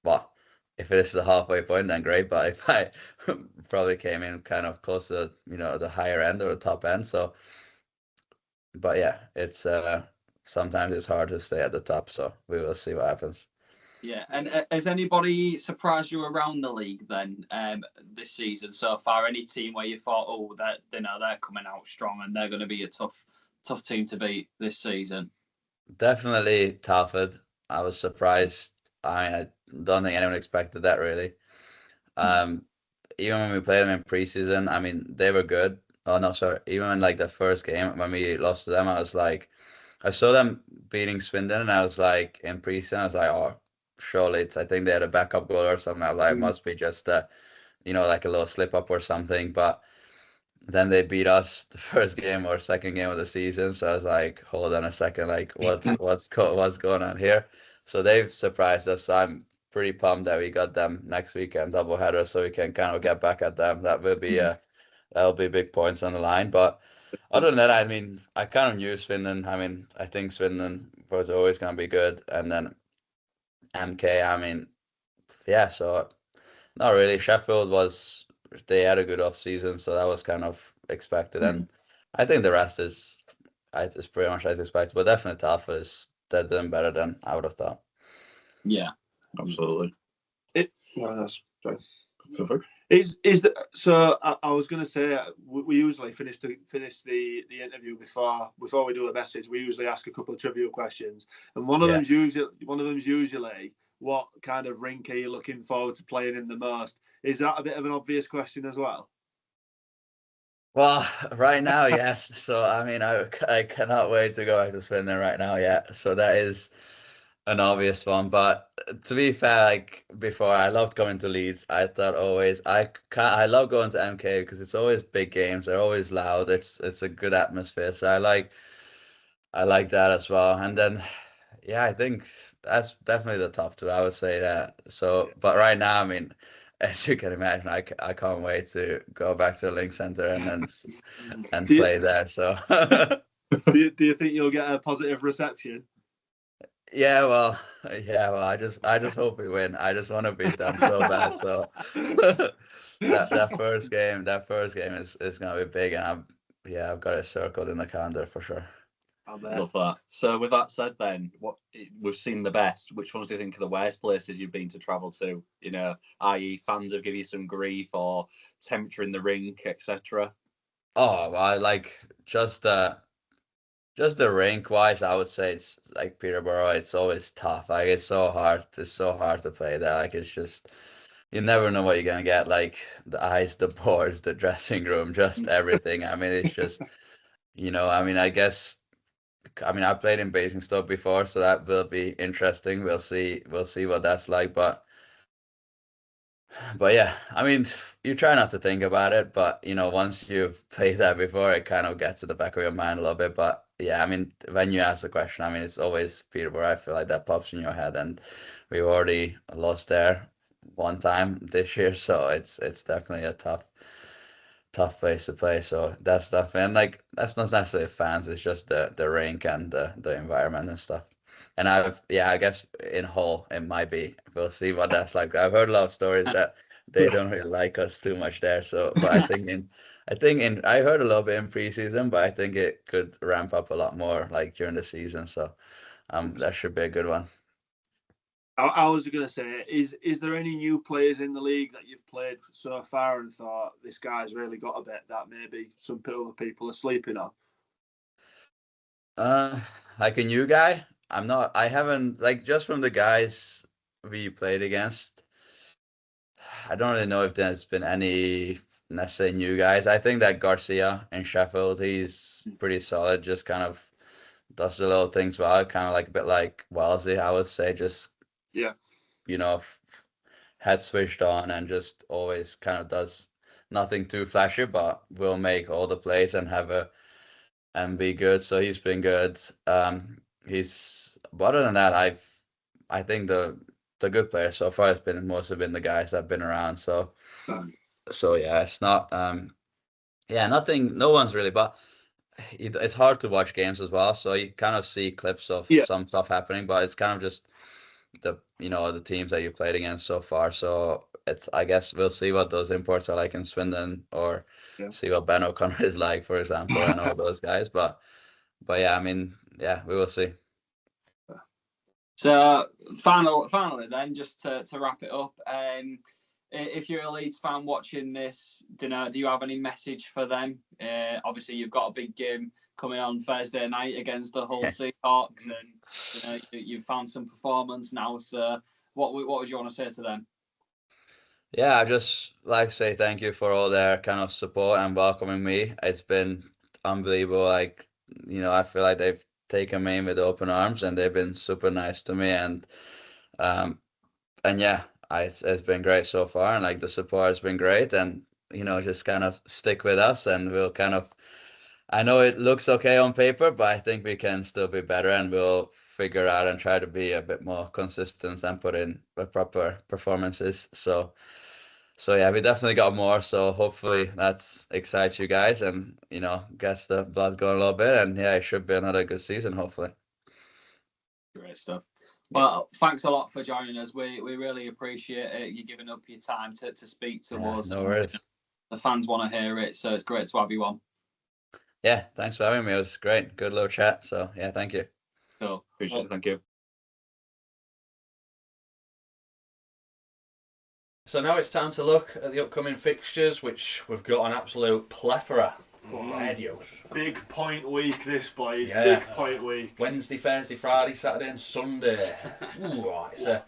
D: well, if this is the halfway point, then great. But if I probably came in kind of close to the higher end or the top end, so. But yeah, it's sometimes it's hard to stay at the top, so we will see what happens.
E: Yeah, and has anybody surprised you around the league then this season so far? Any team where you thought, they're coming out strong and they're going to be a tough team to beat this season?
D: Definitely Telford. I was surprised. I don't think anyone expected that really. Even when we played them in preseason, I mean, they were good. Oh no, sorry. Even in like the first game when we lost to them, I was like, I saw them beating Swindon, and I was like, in preseason, I was like, oh, surely I think they had a backup goal or something. I was like, it must be just like a little slip up or something. But then they beat us the first game or second game of the season, so I was like, hold on a second, like what's going on here? So they've surprised us. So I'm pretty pumped that we got them next weekend doubleheader, so we can kind of get back at them. That'll be big points on the line. But other than that, I mean, I kind of knew Swindon. I mean, I think Swindon was always going to be good. And then MK, I mean, yeah, so not really. Sheffield they had a good off season, so that was kind of expected. And I think the rest is pretty much as expected. But definitely Telford they're doing better than I would have thought.
E: Yeah,
B: absolutely.
C: That's fine. So I was going to say we usually finish the interview before we do a message. We usually ask a couple of trivia questions, and one of them's usually what kind of rink are you looking forward to playing in the most? Is that a bit of an obvious question as well?
D: Well, right now, yes. So I mean, I cannot wait to go back to Swindon right now. Yeah. So that is an obvious one. But to be fair, like before, I loved coming to Leeds. I thought always I love going to MK because it's always big games. They're always loud. It's a good atmosphere. So I like that as well. And then yeah, I think that's definitely the top two. I would say that. So, but right now, I mean, as you can imagine, I can't wait to go back to the Link Center and then and
C: Do you,
D: play there. So
C: do you think you'll get a positive reception?
D: yeah, well, I just hope we win. I just want to beat them so bad. So that first game is gonna be big, and I've got it circled in the calendar for sure.
B: Love that. So with that said, then we've seen the best. Which ones do you think are the worst places you've been to travel to? You know, i.e., fans have given you some grief, or temperature in the rink, etc.
D: Oh, well, I like just the rink wise, I would say it's like Peterborough. It's always tough. Like it's so hard. It's so hard to play there. Like it's just you never know what you're gonna get. Like the ice, the boards, the dressing room, just everything. I mean, it's just I mean, I played in Basingstoke before, so that will be interesting. We'll see what that's like. But yeah, I mean, you try not to think about it, but once you've played that before, it kind of gets to the back of your mind a little bit. But yeah, I mean, when you ask the question, I mean, it's always Peterborough. I feel like that pops in your head, and we've already lost there one time this year, so it's definitely a tough place to play. So that's stuff, and like that's not necessarily fans. It's just the rink and the environment and stuff. And I guess in Hull it might be. We'll see what that's like. I've heard a lot of stories that they don't really like us too much there. So, but I heard a little bit in preseason, but I think it could ramp up a lot more like during the season. So, that should be a good one.
C: I was going to say, is there any new players in the league that you've played so far and thought this guy's really got a bit that maybe some other people are sleeping on?
D: Like a new guy. I haven't like just from the guys we played against. I don't really know if there's been any necessarily new guys. I think that Garcia in Sheffield, he's pretty solid. Just kind of does the little things well, kind of like a bit like Wellesley, I would say. Just
C: Yeah.
D: Head switched on and just always kind of does nothing too flashy, but will make all the plays and be good. So he's been good. But other than that, I think the good players so far has been mostly been the guys that have been around. So yeah, it's not nothing. No one's really, but it's hard to watch games as well. So you kind of see clips of some stuff happening, but it's kind of just the teams that you played against so far. So I guess we'll see what those imports are like in Swindon, or see what Ben O'Connor is like, for example, and all those guys. But yeah, I mean, yeah, we will see.
E: So finally then, just to wrap it up, if you're a Leeds fan watching this, do you have any message for them? Obviously, you've got a big game coming on Thursday night against the Hull Seahawks, and you've found some performance now. So what would you want to say to them?
D: Yeah, I just like to say thank you for all their kind of support and welcoming me. It's been unbelievable. Like, I feel like they've taken me in with open arms, and they've been super nice to me. And yeah, it's been great so far, and like the support has been great. And just kind of stick with us, and we'll kind of. I know it looks okay on paper, but I think we can still be better, and we'll figure out and try to be a bit more consistent and put in the proper performances. So yeah, we definitely got more. So hopefully that excites you guys and gets the blood going a little bit. And yeah, it should be another good season, hopefully.
E: Great stuff. Well, thanks a lot for joining us. We really appreciate you giving up your time to speak to us.
D: No worries.
E: The fans want to hear it, so it's great to have you on.
D: Yeah, thanks for having me. It was great. Good little chat. So yeah, thank you.
E: Cool. Appreciate it. Thank you.
B: So now it's time to look at the upcoming fixtures, which we've got an absolute plethora.
C: Big point week, this, boys.
B: Yeah.
C: Big point week.
B: Wednesday, Thursday, Friday, Saturday, and Sunday. Ooh, it's a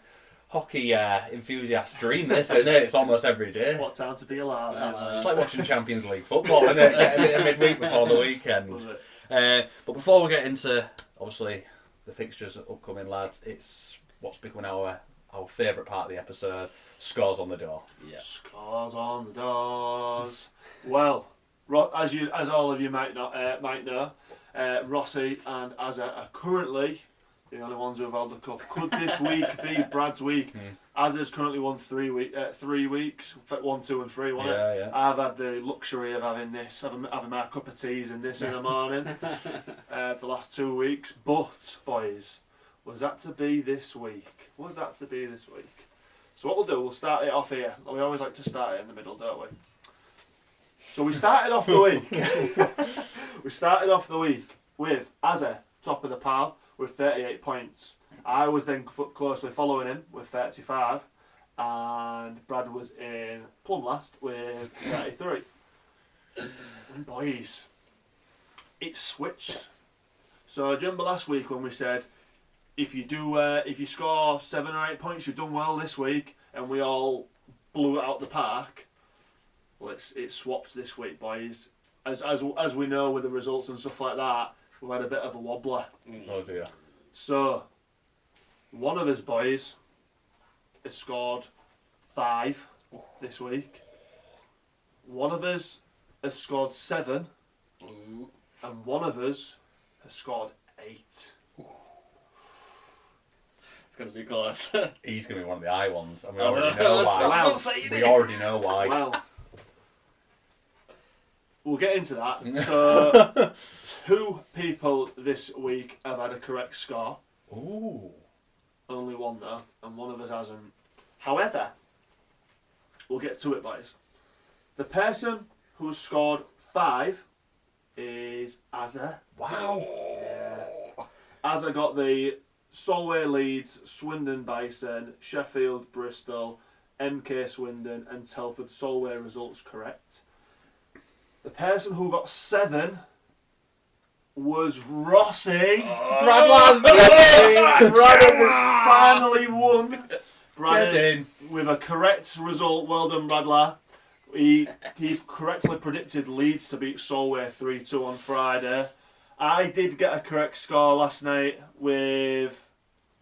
B: hockey enthusiast dream, this, isn't it? It's almost every day.
C: What time to be alive?
B: It's like watching Champions League football, isn't it? Getting it midweek before the weekend.
C: Was it?
B: But before we get into, obviously, the fixtures upcoming, lads, it's what's becoming our favourite part of the episode, scores on the door.
A: Yeah.
C: Scores on the doors. Well, as all of you might know, Rossi and Azza are currently the only ones who have held the cup. Could this week be Brad's week? Azza's currently won 3 weeks, 1, 2 and 3, wasn't it?
B: Yeah.
C: I've had the luxury of having my cup of teas and this in the morning for the last 2 weeks. But, boys, was that to be this week? So what we'll do, we'll start it off here. We always like to start it in the middle, don't we? So we started off the week. With Azza, top of the pile, with 38 points. I was then closely following him with 35, and Brad was in plumb last with 33. And boys, it switched. So do you remember last week when we said, if you score 7 or 8 points, you've done well this week, and we all blew it out the park? Well, it swapped this week, boys. As we know with the results and stuff like that, we had a bit of a wobbler.
B: Oh dear.
C: So, one of us boys has scored 5 this week. One of us has scored 7. And one of us has scored 8.
A: It's going to be close.
B: He's going to be one of the high ones, and we
A: I
B: already
A: know.
B: know why.
A: Stop saying
B: We
A: it.
B: already know why.
C: Well, we'll get into that. So, 2 people this week have had a correct score.
B: Ooh.
C: Only one though, and one of us hasn't. However, we'll get to it, boys. The person who scored 5 is Azza.
B: Wow.
C: Yeah. Azza got the Solway, Leeds, Swindon Bison, Sheffield, Bristol, MK Swindon and Telford Solway results correct. The person who got 7 was Rossi.
B: Brad
C: has finally won. Brad
B: Get
C: is,
B: in.
C: with a correct result. Well done, Bradla. He correctly predicted Leeds to beat Solway 3-2 on Friday. I did get a correct score last night with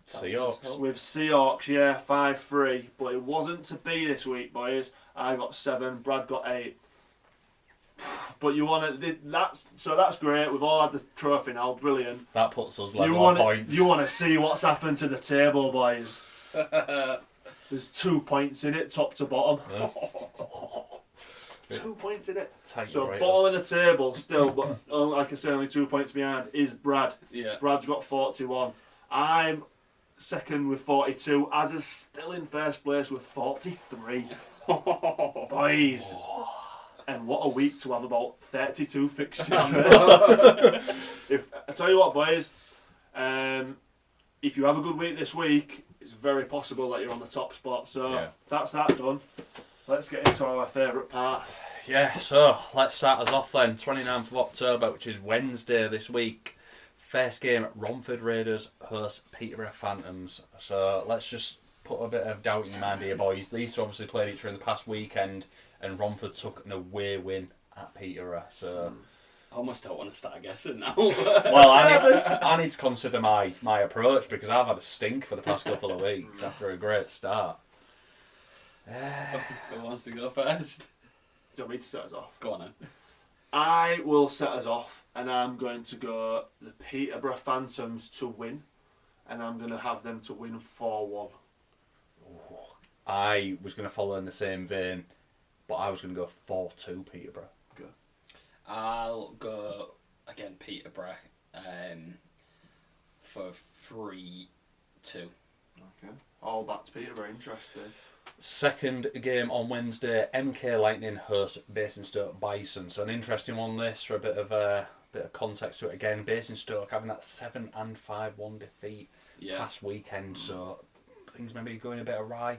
B: Seahawks.
C: with Seahawks, yeah, 5-3. But it wasn't to be this week, boys. I got 7, Brad got 8. But you want to, that's great. We've all had the trophy now, brilliant.
B: That puts us level on points.
C: You want to see what's happened to the table, boys. There's 2 points in it, top to bottom. 2 points in it.
B: Take
C: So
B: it right
C: bottom of the table still, but like I say, only 2 points behind is Brad.
A: Yeah.
C: Brad's got 41. I'm second with 42. Azza's still in first place with 43. Boys. And what a week to have about 32 fixtures. If I tell you what, boys, if you have a good week this week, it's very possible that you're on the top spot. So
B: Yeah.
C: that's that done. Let's get into our favourite part.
B: Yeah, so let's start us off then. 29th of October, which is Wednesday this week. First game, Romford Raiders host Peterborough Phantoms. So let's just put a bit of doubt in your mind here, boys. These two obviously played each other in the past weekend, and Romford took an away win at Peterborough. So
A: I almost don't want to start guessing now.
B: well, I need to consider my approach, because I've had a stink for the past couple of weeks after a great start.
A: Who wants to go first?
C: Do you want me to set us off?
A: Go on then.
C: I will set us off, and I'm going to go the Peterborough Phantoms to win, and I'm going to have them to win 4-1.
B: I was going to follow in the same vein, but I was going to go 4-2 Peterborough.
A: I'll go again Peterborough for 3-2.
C: Okay. All back to Peterborough, interesting.
B: Second game on Wednesday, MK Lightning host Basingstoke Bison. So an interesting one this, for a bit of context to it again. Basingstoke having that 7-5-1 defeat past weekend, so things may be going a bit awry.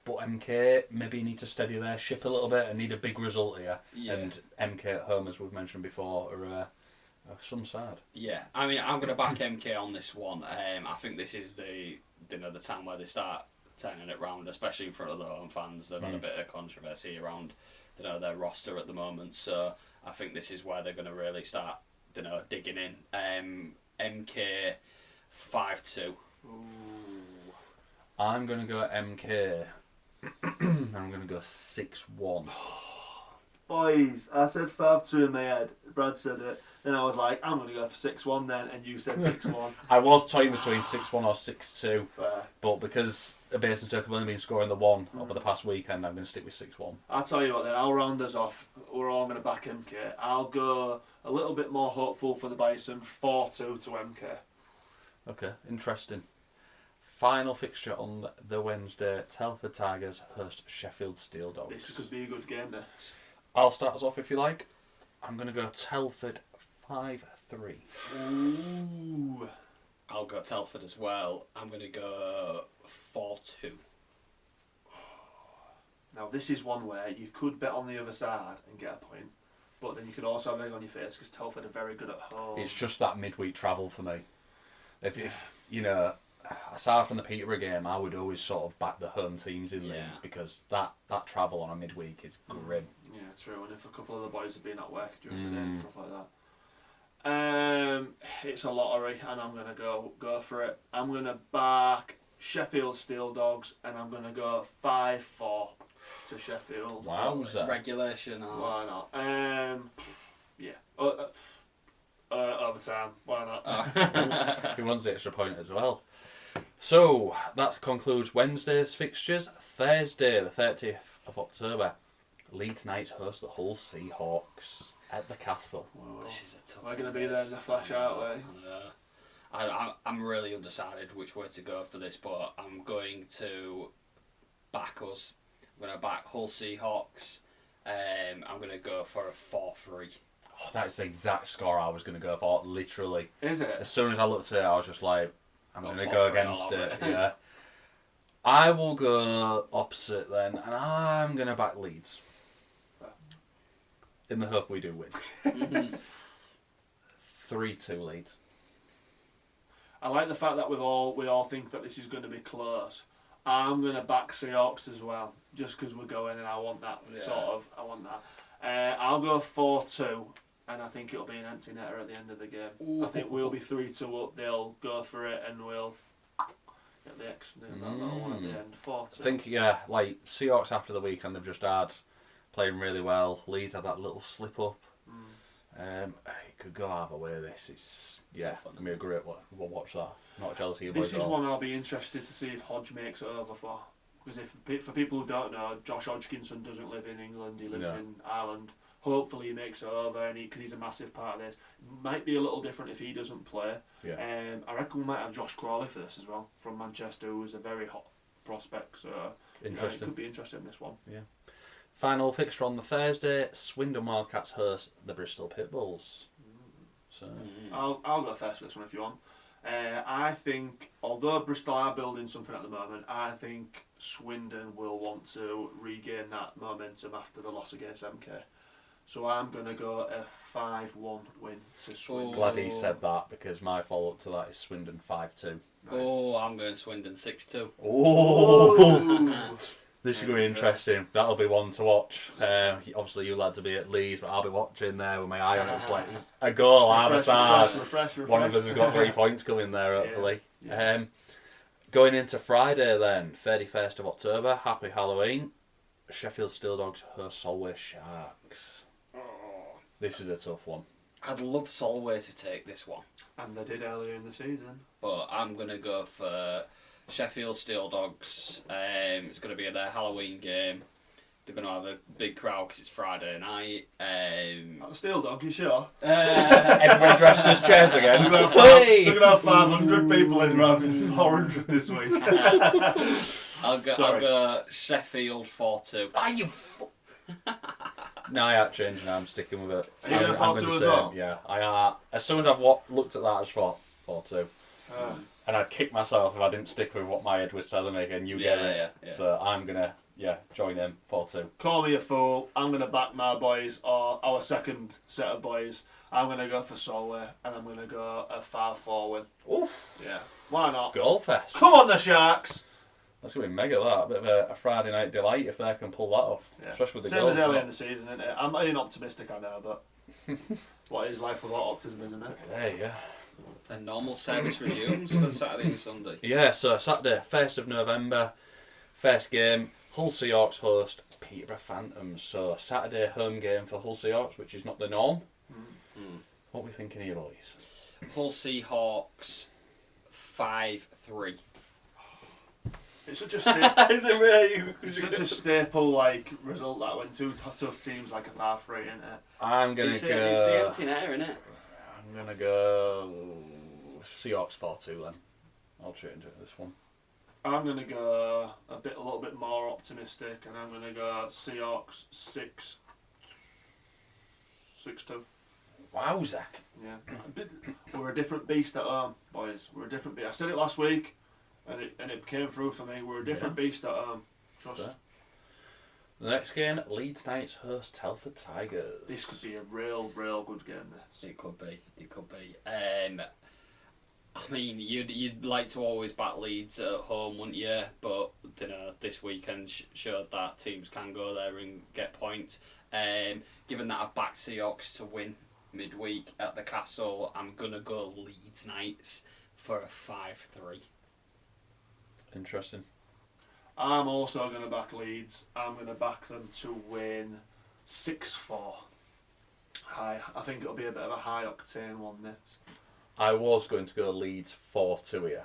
B: But MK maybe need to steady their ship a little bit and need a big result here.
A: Yeah.
B: And MK at home, as we've mentioned before, are some side.
A: Yeah, I mean, I'm going to back MK on this one. I think this is the time where they start turning it round, especially in front of the home fans. They've had a bit of controversy around, their roster at the moment. So I think this is where they're going to really start, digging in. MK 5-2.
B: I'm going to go MK. I'm going to go 6-1.
C: Boys, I said 5-2 in my head. Brad said it. Then I was like, I'm going to go for 6-1 then, and you said 6-1.
B: I was toying between 6-1 or 6-2,
C: Fair.
B: but because Basingstoke have only been scoring the one over the past weekend, I'm going to stick with 6-1.
C: I'll tell you what then, I'll round us off. We're all going to back MK. I'll go a little bit more hopeful for the Bison, 4-2 to MK.
B: Okay, interesting. Final fixture on the Wednesday, Telford Tigers host Sheffield Steel Dogs.
C: This could be a good game, this.
B: I'll start us off if you like. I'm going to go Telford 5-3.
C: Ooh.
A: I'll go Telford as well. I'm going to go 4-2.
C: Now, this is one where you could bet on the other side and get a point, but then you could also have egg on your face because Telford are very good at home.
B: It's just that midweek travel for me. If aside from the Peterborough game, I would always sort of back the home teams in Leeds because that travel on a midweek is grim.
C: Yeah, true. And if a couple of the boys have been at work during the day and stuff like that. It's a lottery, and I'm going to go for it. I'm going to back Sheffield Steel Dogs, and I'm going to go 5-4 to Sheffield.
B: Wowza.
A: Regulation. Or...
C: Why not? Yeah. Overtime. Why not?
B: He wants the extra point as well. So, that concludes Wednesday's fixtures. Thursday, the 30th of October, Leeds Knights host the Hull Seahawks at the Castle.
A: This is a tough
C: We're going to be there in the flash, aren't we?
A: I'm really undecided which way to go for this, but I'm going to back us. I'm going to back Hull Seahawks. I'm going to go for a 4-3.
B: Oh, that's the exact score I was going to go for, literally.
C: Is it?
B: As soon as I looked at it, I was just like, I'm going to
A: Go
B: go
A: for it
B: against
A: all
B: it.
A: over.
B: Yeah. I will go opposite then, and I'm going to back Leeds. In the hope we do win. 3-2 Leeds.
C: I like the fact that we all think that this is going to be close. I'm going to back Seahawks as well, just because we're going and I want that I want that. I'll go 4-2, and I think it'll be an empty netter at the end of the game.
A: Ooh.
C: I think we'll be 3-2 up, they'll go for it, and we'll get the extra that one at the end. 4-2.
B: I think, like Seahawks after the weekend they've just had, playing really well. Leeds had that little slip up. It could go either way. This is going to be a great we'll watch that. Not jealous of you boys.
C: This is one I'll be interested to see if Hodge makes it over for. Because for people who don't know, Josh Hodgkinson doesn't live in England, he lives in Ireland. Hopefully he makes it over, and because he's a massive part of this. Might be a little different if he doesn't play.
B: Yeah.
C: I reckon we might have Josh Crawley for this as well, from Manchester, who is a very hot prospect. So it could be interesting, this one.
B: Yeah. Final fixture on the Thursday, Swindon Wildcats host the Bristol Pitbulls. So
C: I'll go first for this one if you want. I think, although Bristol are building something at the moment, I think Swindon will want to regain that momentum after the loss against MK. So I'm going to go a 5-1 win to Swindon.
B: glad he said that, because my follow-up to that is Swindon 5-2.
C: Nice.
A: Oh, I'm going Swindon 6-2.
B: Oh! This is going to be interesting. That'll be one to watch. Obviously, you lads will be at Leeds, but I'll be watching there with my eye on it. It's like a goal either side.
C: Refresh.
B: One of us has got 3 points coming there, hopefully.
C: Yeah.
B: Going into Friday then, 31st of October, happy Halloween. Sheffield Steel Dogs host Solway Sharks. This is a tough one.
A: I'd love Solway to take this one,
C: And they did earlier in the season.
A: but I'm going to go for Sheffield Steel Dogs. It's going to be their Halloween game. They're going to have a big crowd because it's Friday night.
C: At the Steel Dog, you sure?
B: Everybody dressed as chairs again.
C: They're going to have 500 people in rather than 400 this week.
A: I'll go Sheffield 4-2.
B: Are you? No, I ain't changing. I'm sticking with it.
C: Are you going 4-2 as well?
B: Yeah, I are. As soon as I've looked at that, I just thought 4-2. And I'd kick myself if I didn't stick with what my head was telling me, and you get it.
A: Yeah.
B: So I'm gonna join in 4-2.
C: Call me a fool. I'm going to back my boys, or our second set of boys. I'm going to go for Solway, and I'm going to go a 5-4 win.
B: Oof.
C: Yeah. Why not?
B: Goal fest.
C: Come on, the Sharks!
B: That's going to be mega, that. A bit of a Friday night delight if they can pull that off.
C: Yeah.
B: Especially with the
C: Same
B: goals.
C: as early in the season, isn't it? I'm being optimistic, I know, but what is life without optimism, isn't it?
B: Yeah.
A: And normal service resumes for Saturday and Sunday.
B: Yeah, so Saturday, 1st of November, first game, Hull Seahawks host Peterborough Phantoms. So Saturday home game for Hull Seahawks, which is not the norm. What are we thinking here, boys?
A: Hull Seahawks 5-3.
C: It's such a staple.
B: Is it really?
C: It's such a staple like result that when two tough teams like a 5-3, isn't it?
B: I'm gonna
A: It's
B: go.
A: the empty net, isn't it?
B: I'm gonna go Seahawks 4-2 then. I'll change it this one.
C: I'm gonna go a little bit more optimistic, and I'm gonna go Seahawks 6-2.
B: Wowza!
C: Yeah, we're a different beast at home, boys. We're a different beast. I said it last week, and it came through for me. We're a different beast at home. Trust.
B: Fair. The next game, Leeds Knights host Telford Tigers.
C: This could be a real good game. This.
A: It could be. I mean, you'd like to always back Leeds at home, wouldn't you? But this weekend showed that teams can go there and get points. Given that I've backed Seahawks to win midweek at the Castle, I'm gonna go Leeds Knights for a 5-3.
B: Interesting.
C: I'm also going to back Leeds. I'm going to back them to win 6-4. I think it'll be a bit of a high octane one. This.
B: I was going to go Leeds 4-2 here,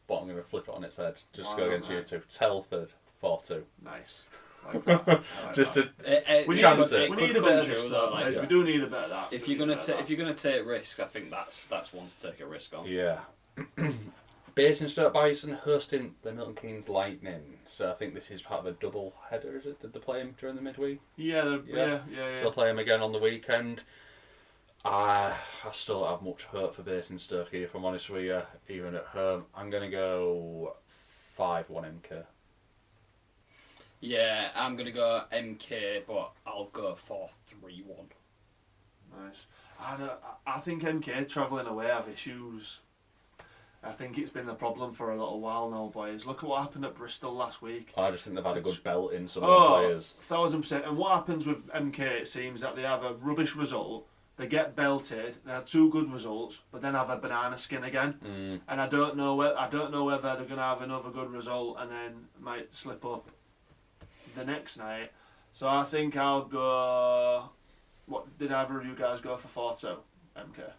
B: but I'm going to flip it on its head. Just go against you two. Telford 4-2.
C: Nice. Like that. I like
B: Just
C: that.
B: to
C: We
B: chance
C: need,
B: it.
C: we
A: could
C: need a
A: come
C: bit of
A: true,
C: this
A: though,
C: though,
A: like
C: guys.
A: that.
C: We do need a bit of that.
A: If you're gonna take risks, I think that's one to take a risk on.
B: Yeah. Basingstoke Bison hosting the Milton Keynes Lightning. So I think this is part of a double header, is it? Did they play him during the midweek?
C: Yeah.
B: Still play him again on the weekend. I still don't have much hope for Basingstoke here, if I'm honest with you, even at home. I'm going to go 5-1 MK.
A: Yeah, I'm gonna go MK, but I'll go 4-3-1.
C: Nice. I think MK travelling away have issues. I think it's been a problem for a little while now, boys. Look at what happened at Bristol last week.
B: I just think they've had a good belt in some of the players.
C: 1000%. And what happens with MK, it seems that they have a rubbish result, they get belted, they have two good results, but then have a banana skin again. And I don't know whether they're going to have another good result and then might slip up the next night. So I think I'll go... What did either of you guys go for 4-2 MK?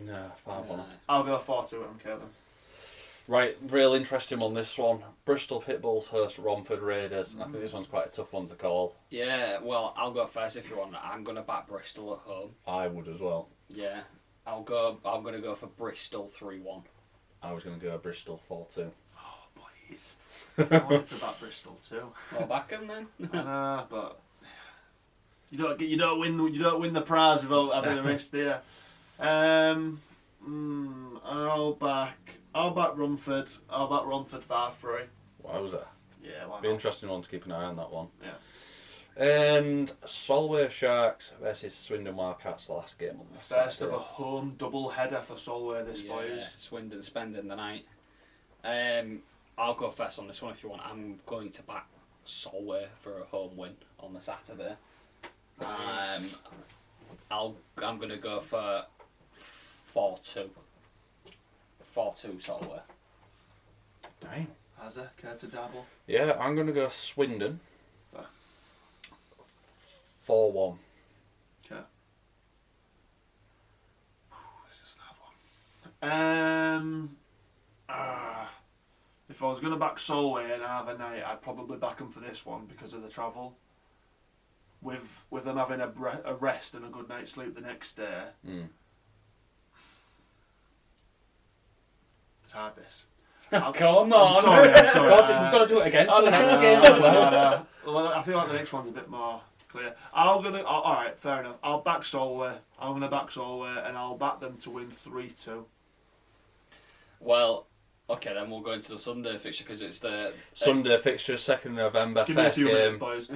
B: No, 5-1.
C: I'll go 4-2 MK then.
B: Right, real interesting one, this one. Bristol Pitbulls host Romford Raiders. And I think this one's quite a tough one to call.
A: Yeah, well, I'll go first if you want. I'm gonna back Bristol at home.
B: I would as well.
A: Yeah, I'm gonna go for Bristol 3-1.
B: I was going to go Bristol 4-2.
C: Oh, boys. I wanted to back Bristol too.
A: Well, back them then.
C: I know, but you don't win the prize without having a risk there. I'll back Romford. I'll back Romford 5-3.
B: Wowza.
C: Yeah, why
B: Be
C: not?
B: interesting one to keep an eye on that one.
C: Yeah.
B: And Solway Sharks versus Swindon Wildcats, the last game on the
C: First
B: Saturday.
C: of a home double header for Solway this boys.
A: Swindon spending the night. I'll go first on this one if you want. I'm going to back Solway for a home win on the Saturday.
C: Nice.
A: I'm going to go for 4-2. 4-2 Solway.
B: Dang.
C: Has a care to dabble?
B: Yeah, I'm going to go Swindon.
C: Fair.
B: 4-1.
C: Okay. This is an hard one. If I was going to back Solway and have a night, I'd probably back them for this one because of the travel. With them having a rest and a good night's sleep the next day. It's hard, this.
A: Come on!
C: I'm sorry.
B: We've got to do it again for the next game as well.
C: Well, I feel like the next one's a bit more clear. Alright, fair enough. I'll back Solway. I'm going to back Solway and I'll back them to win 3-2.
A: Well, Okay, then we'll go into the Sunday fixture because it's the
B: Sunday fixture, 2nd November,
C: Give me a
B: first
C: few minutes,
B: game.
C: boys.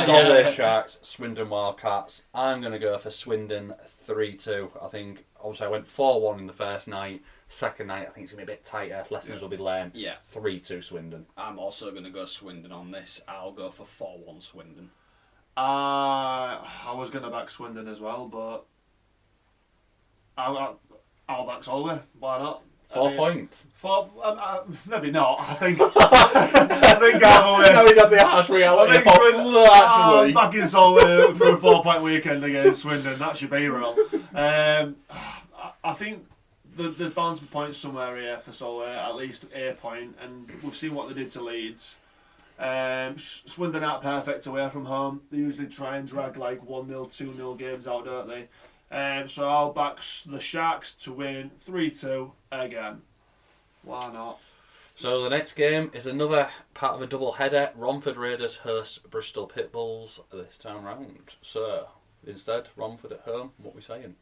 B: Solway Sharks, Swindon Wildcats. I'm going to go for Swindon 3-2. I think, obviously, I went 4-1 in the first night. Second night, I think it's going to be a bit tighter. Lessons will be lame.
A: Yeah.
B: 3-2 Swindon.
A: I'm also going to go Swindon on this. I'll go for 4-1 Swindon.
C: I was going to back Swindon as well, but I'll back Solway. Why not?
B: 4 points.
C: Maybe not. I think either way.
B: Now he's at the harsh reality.
C: I'm back in Solway for a 4-point weekend against Swindon. That should be real. I think there's bound to be points somewhere here for Solway, at least a point, and we've seen what they did to Leeds. Swindon aren't perfect away from home. They usually try and drag like 1-0, 2-0 games out, don't they? So I'll back the Sharks to win 3-2 again. Why not?
B: So the next game is another part of a double header. Romford Raiders host Bristol Pitbulls this time round. So instead, Romford at home. What are we saying?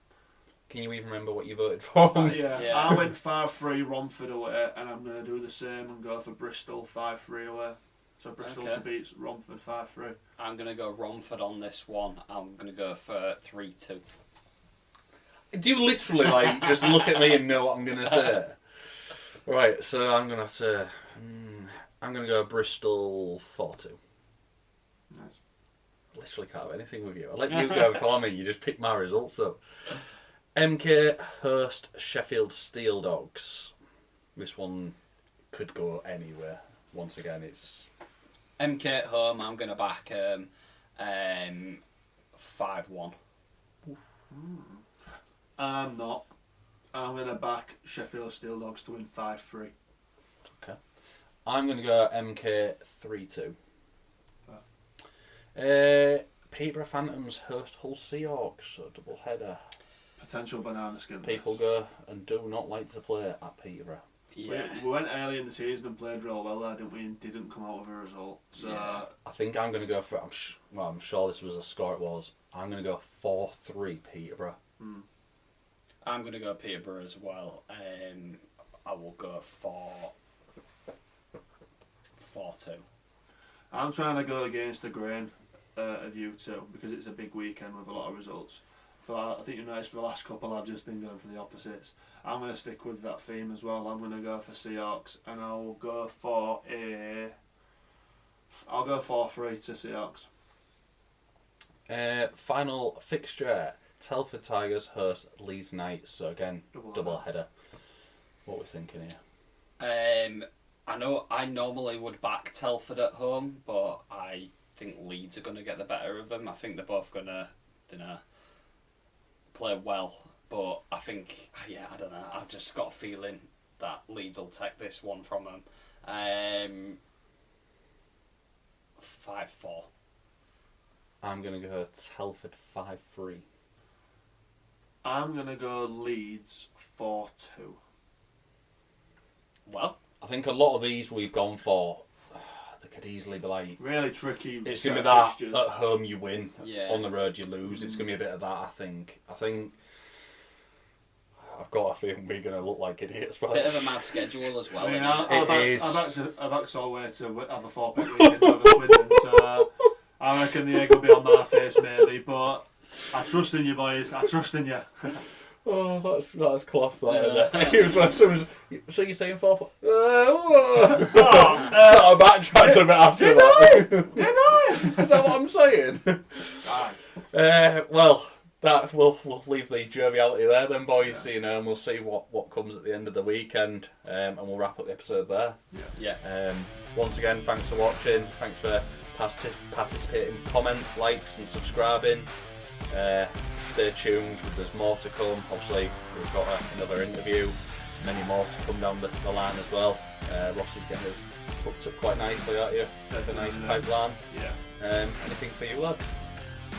B: Can you even remember what you voted for?
C: Yeah. I went 5-3 Romford away, and I'm going to do the same and go for Bristol 5-3 away. So Bristol to beat Romford 5-3.
A: I'm going to go Romford on this one. I'm going to go for 3-2.
B: Do you literally just look at me and know what I'm going to say? Right, so I'm going to say I'm going to go Bristol 4-2.
C: Nice.
B: Literally can't have anything with you. I'll let you go before me. You just pick my results up. MK host Sheffield Steel Dogs. This one could go anywhere. Once again, it's
A: MK at home. I'm going to back 5-1.
C: I'm not. I'm going to back Sheffield Steel Dogs to win 5-3.
B: okay. I'm going to go MK 3-2. Peterborough Phantoms host Hull Seahawks, so double header.
C: Potential banana skin.
B: People go and do not like to play at Peterborough.
A: Yeah.
C: We went early in the season and played real well there, didn't we? And didn't come out with a result. So
A: Yeah.
B: I think I'm going to go for. I'm sure this was a score. It was. I'm going to go 4-3 Peterborough.
A: I'm going to go Peterborough as well. I will go for 4-2.
C: I'm trying to go against the grain of you two because it's a big weekend with a lot of results. I think you noticed for the last couple I've just been going for the opposites. I'm going to stick with that theme as well. I'm going to go for Seahawks and I'll go for 4-3 to Seahawks.
B: Final fixture: Telford Tigers host Leeds Knights. So again, double header. What we're thinking here?
A: I know I normally would back Telford at home, but I think Leeds are going to get the better of them. I think they're both going to, play well. But I think, I don't know. I've just got a feeling that Leeds will take this one from them. 5-4.
B: I'm going to go Telford 5-3.
C: I'm going to go Leeds 4-2.
A: Well,
B: I think a lot of these we've gone for. They could easily be like.
C: Really tricky.
B: It's going to be
C: set of
B: that
C: fixtures.
B: at home you win,
A: Yeah.
B: on the road you lose. It's going to be a bit of that. I think. I've got a feeling we're going to look like idiots. But
A: bit of a mad schedule as well.
C: I mean,
A: innit?
C: I backed Solway to have a 4-point weekend over Swindon, so I reckon the egg will be on my face maybe, but I trust in you boys. I trust in you.
B: Oh, that's class.
A: Yeah.
B: So you're saying 4 points? I backtracked a bit after that.
C: Did I?
B: Is that what I'm saying? Well, that we'll leave the joviality there then, boys.
C: Yeah.
B: And we'll see what comes at the end of the weekend, and we'll wrap up the episode there.
A: Yeah.
B: Once again, thanks for watching. Thanks for participating with comments, likes, and subscribing. Stay tuned. There's more to come. Obviously, we've got another interview. Many more to come down the line as well. Ross is getting us hooked up quite nicely, aren't you? With a nice pipeline.
C: Yeah.
B: Anything for you, lads?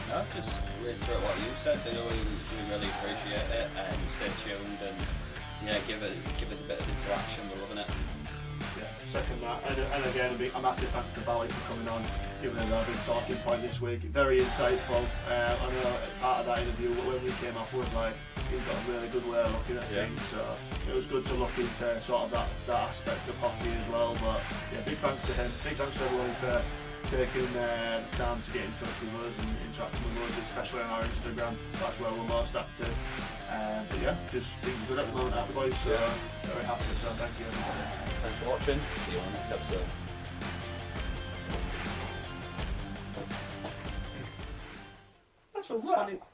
A: No, just reiterate what you said. We really appreciate it, and stay tuned and give us a bit of interaction. We're loving it.
C: Yeah, second that. And again, a massive thanks to Balint for coming on, giving us our big talking point this week. Very insightful. I know part of that interview when we came off was like, he's got a really good way of looking at things. So it was good to look into sort of that aspect of hockey as well. But yeah, big thanks to him. Big thanks to everyone for taking the time to get in touch with us and interacting with us, especially on our Instagram. That's where we're most active. But yeah, just things are good at the moment, aren't they, boys? So very happy. So thank you, everybody.
B: Thanks for watching. See you on the next episode.
C: That's a wrap.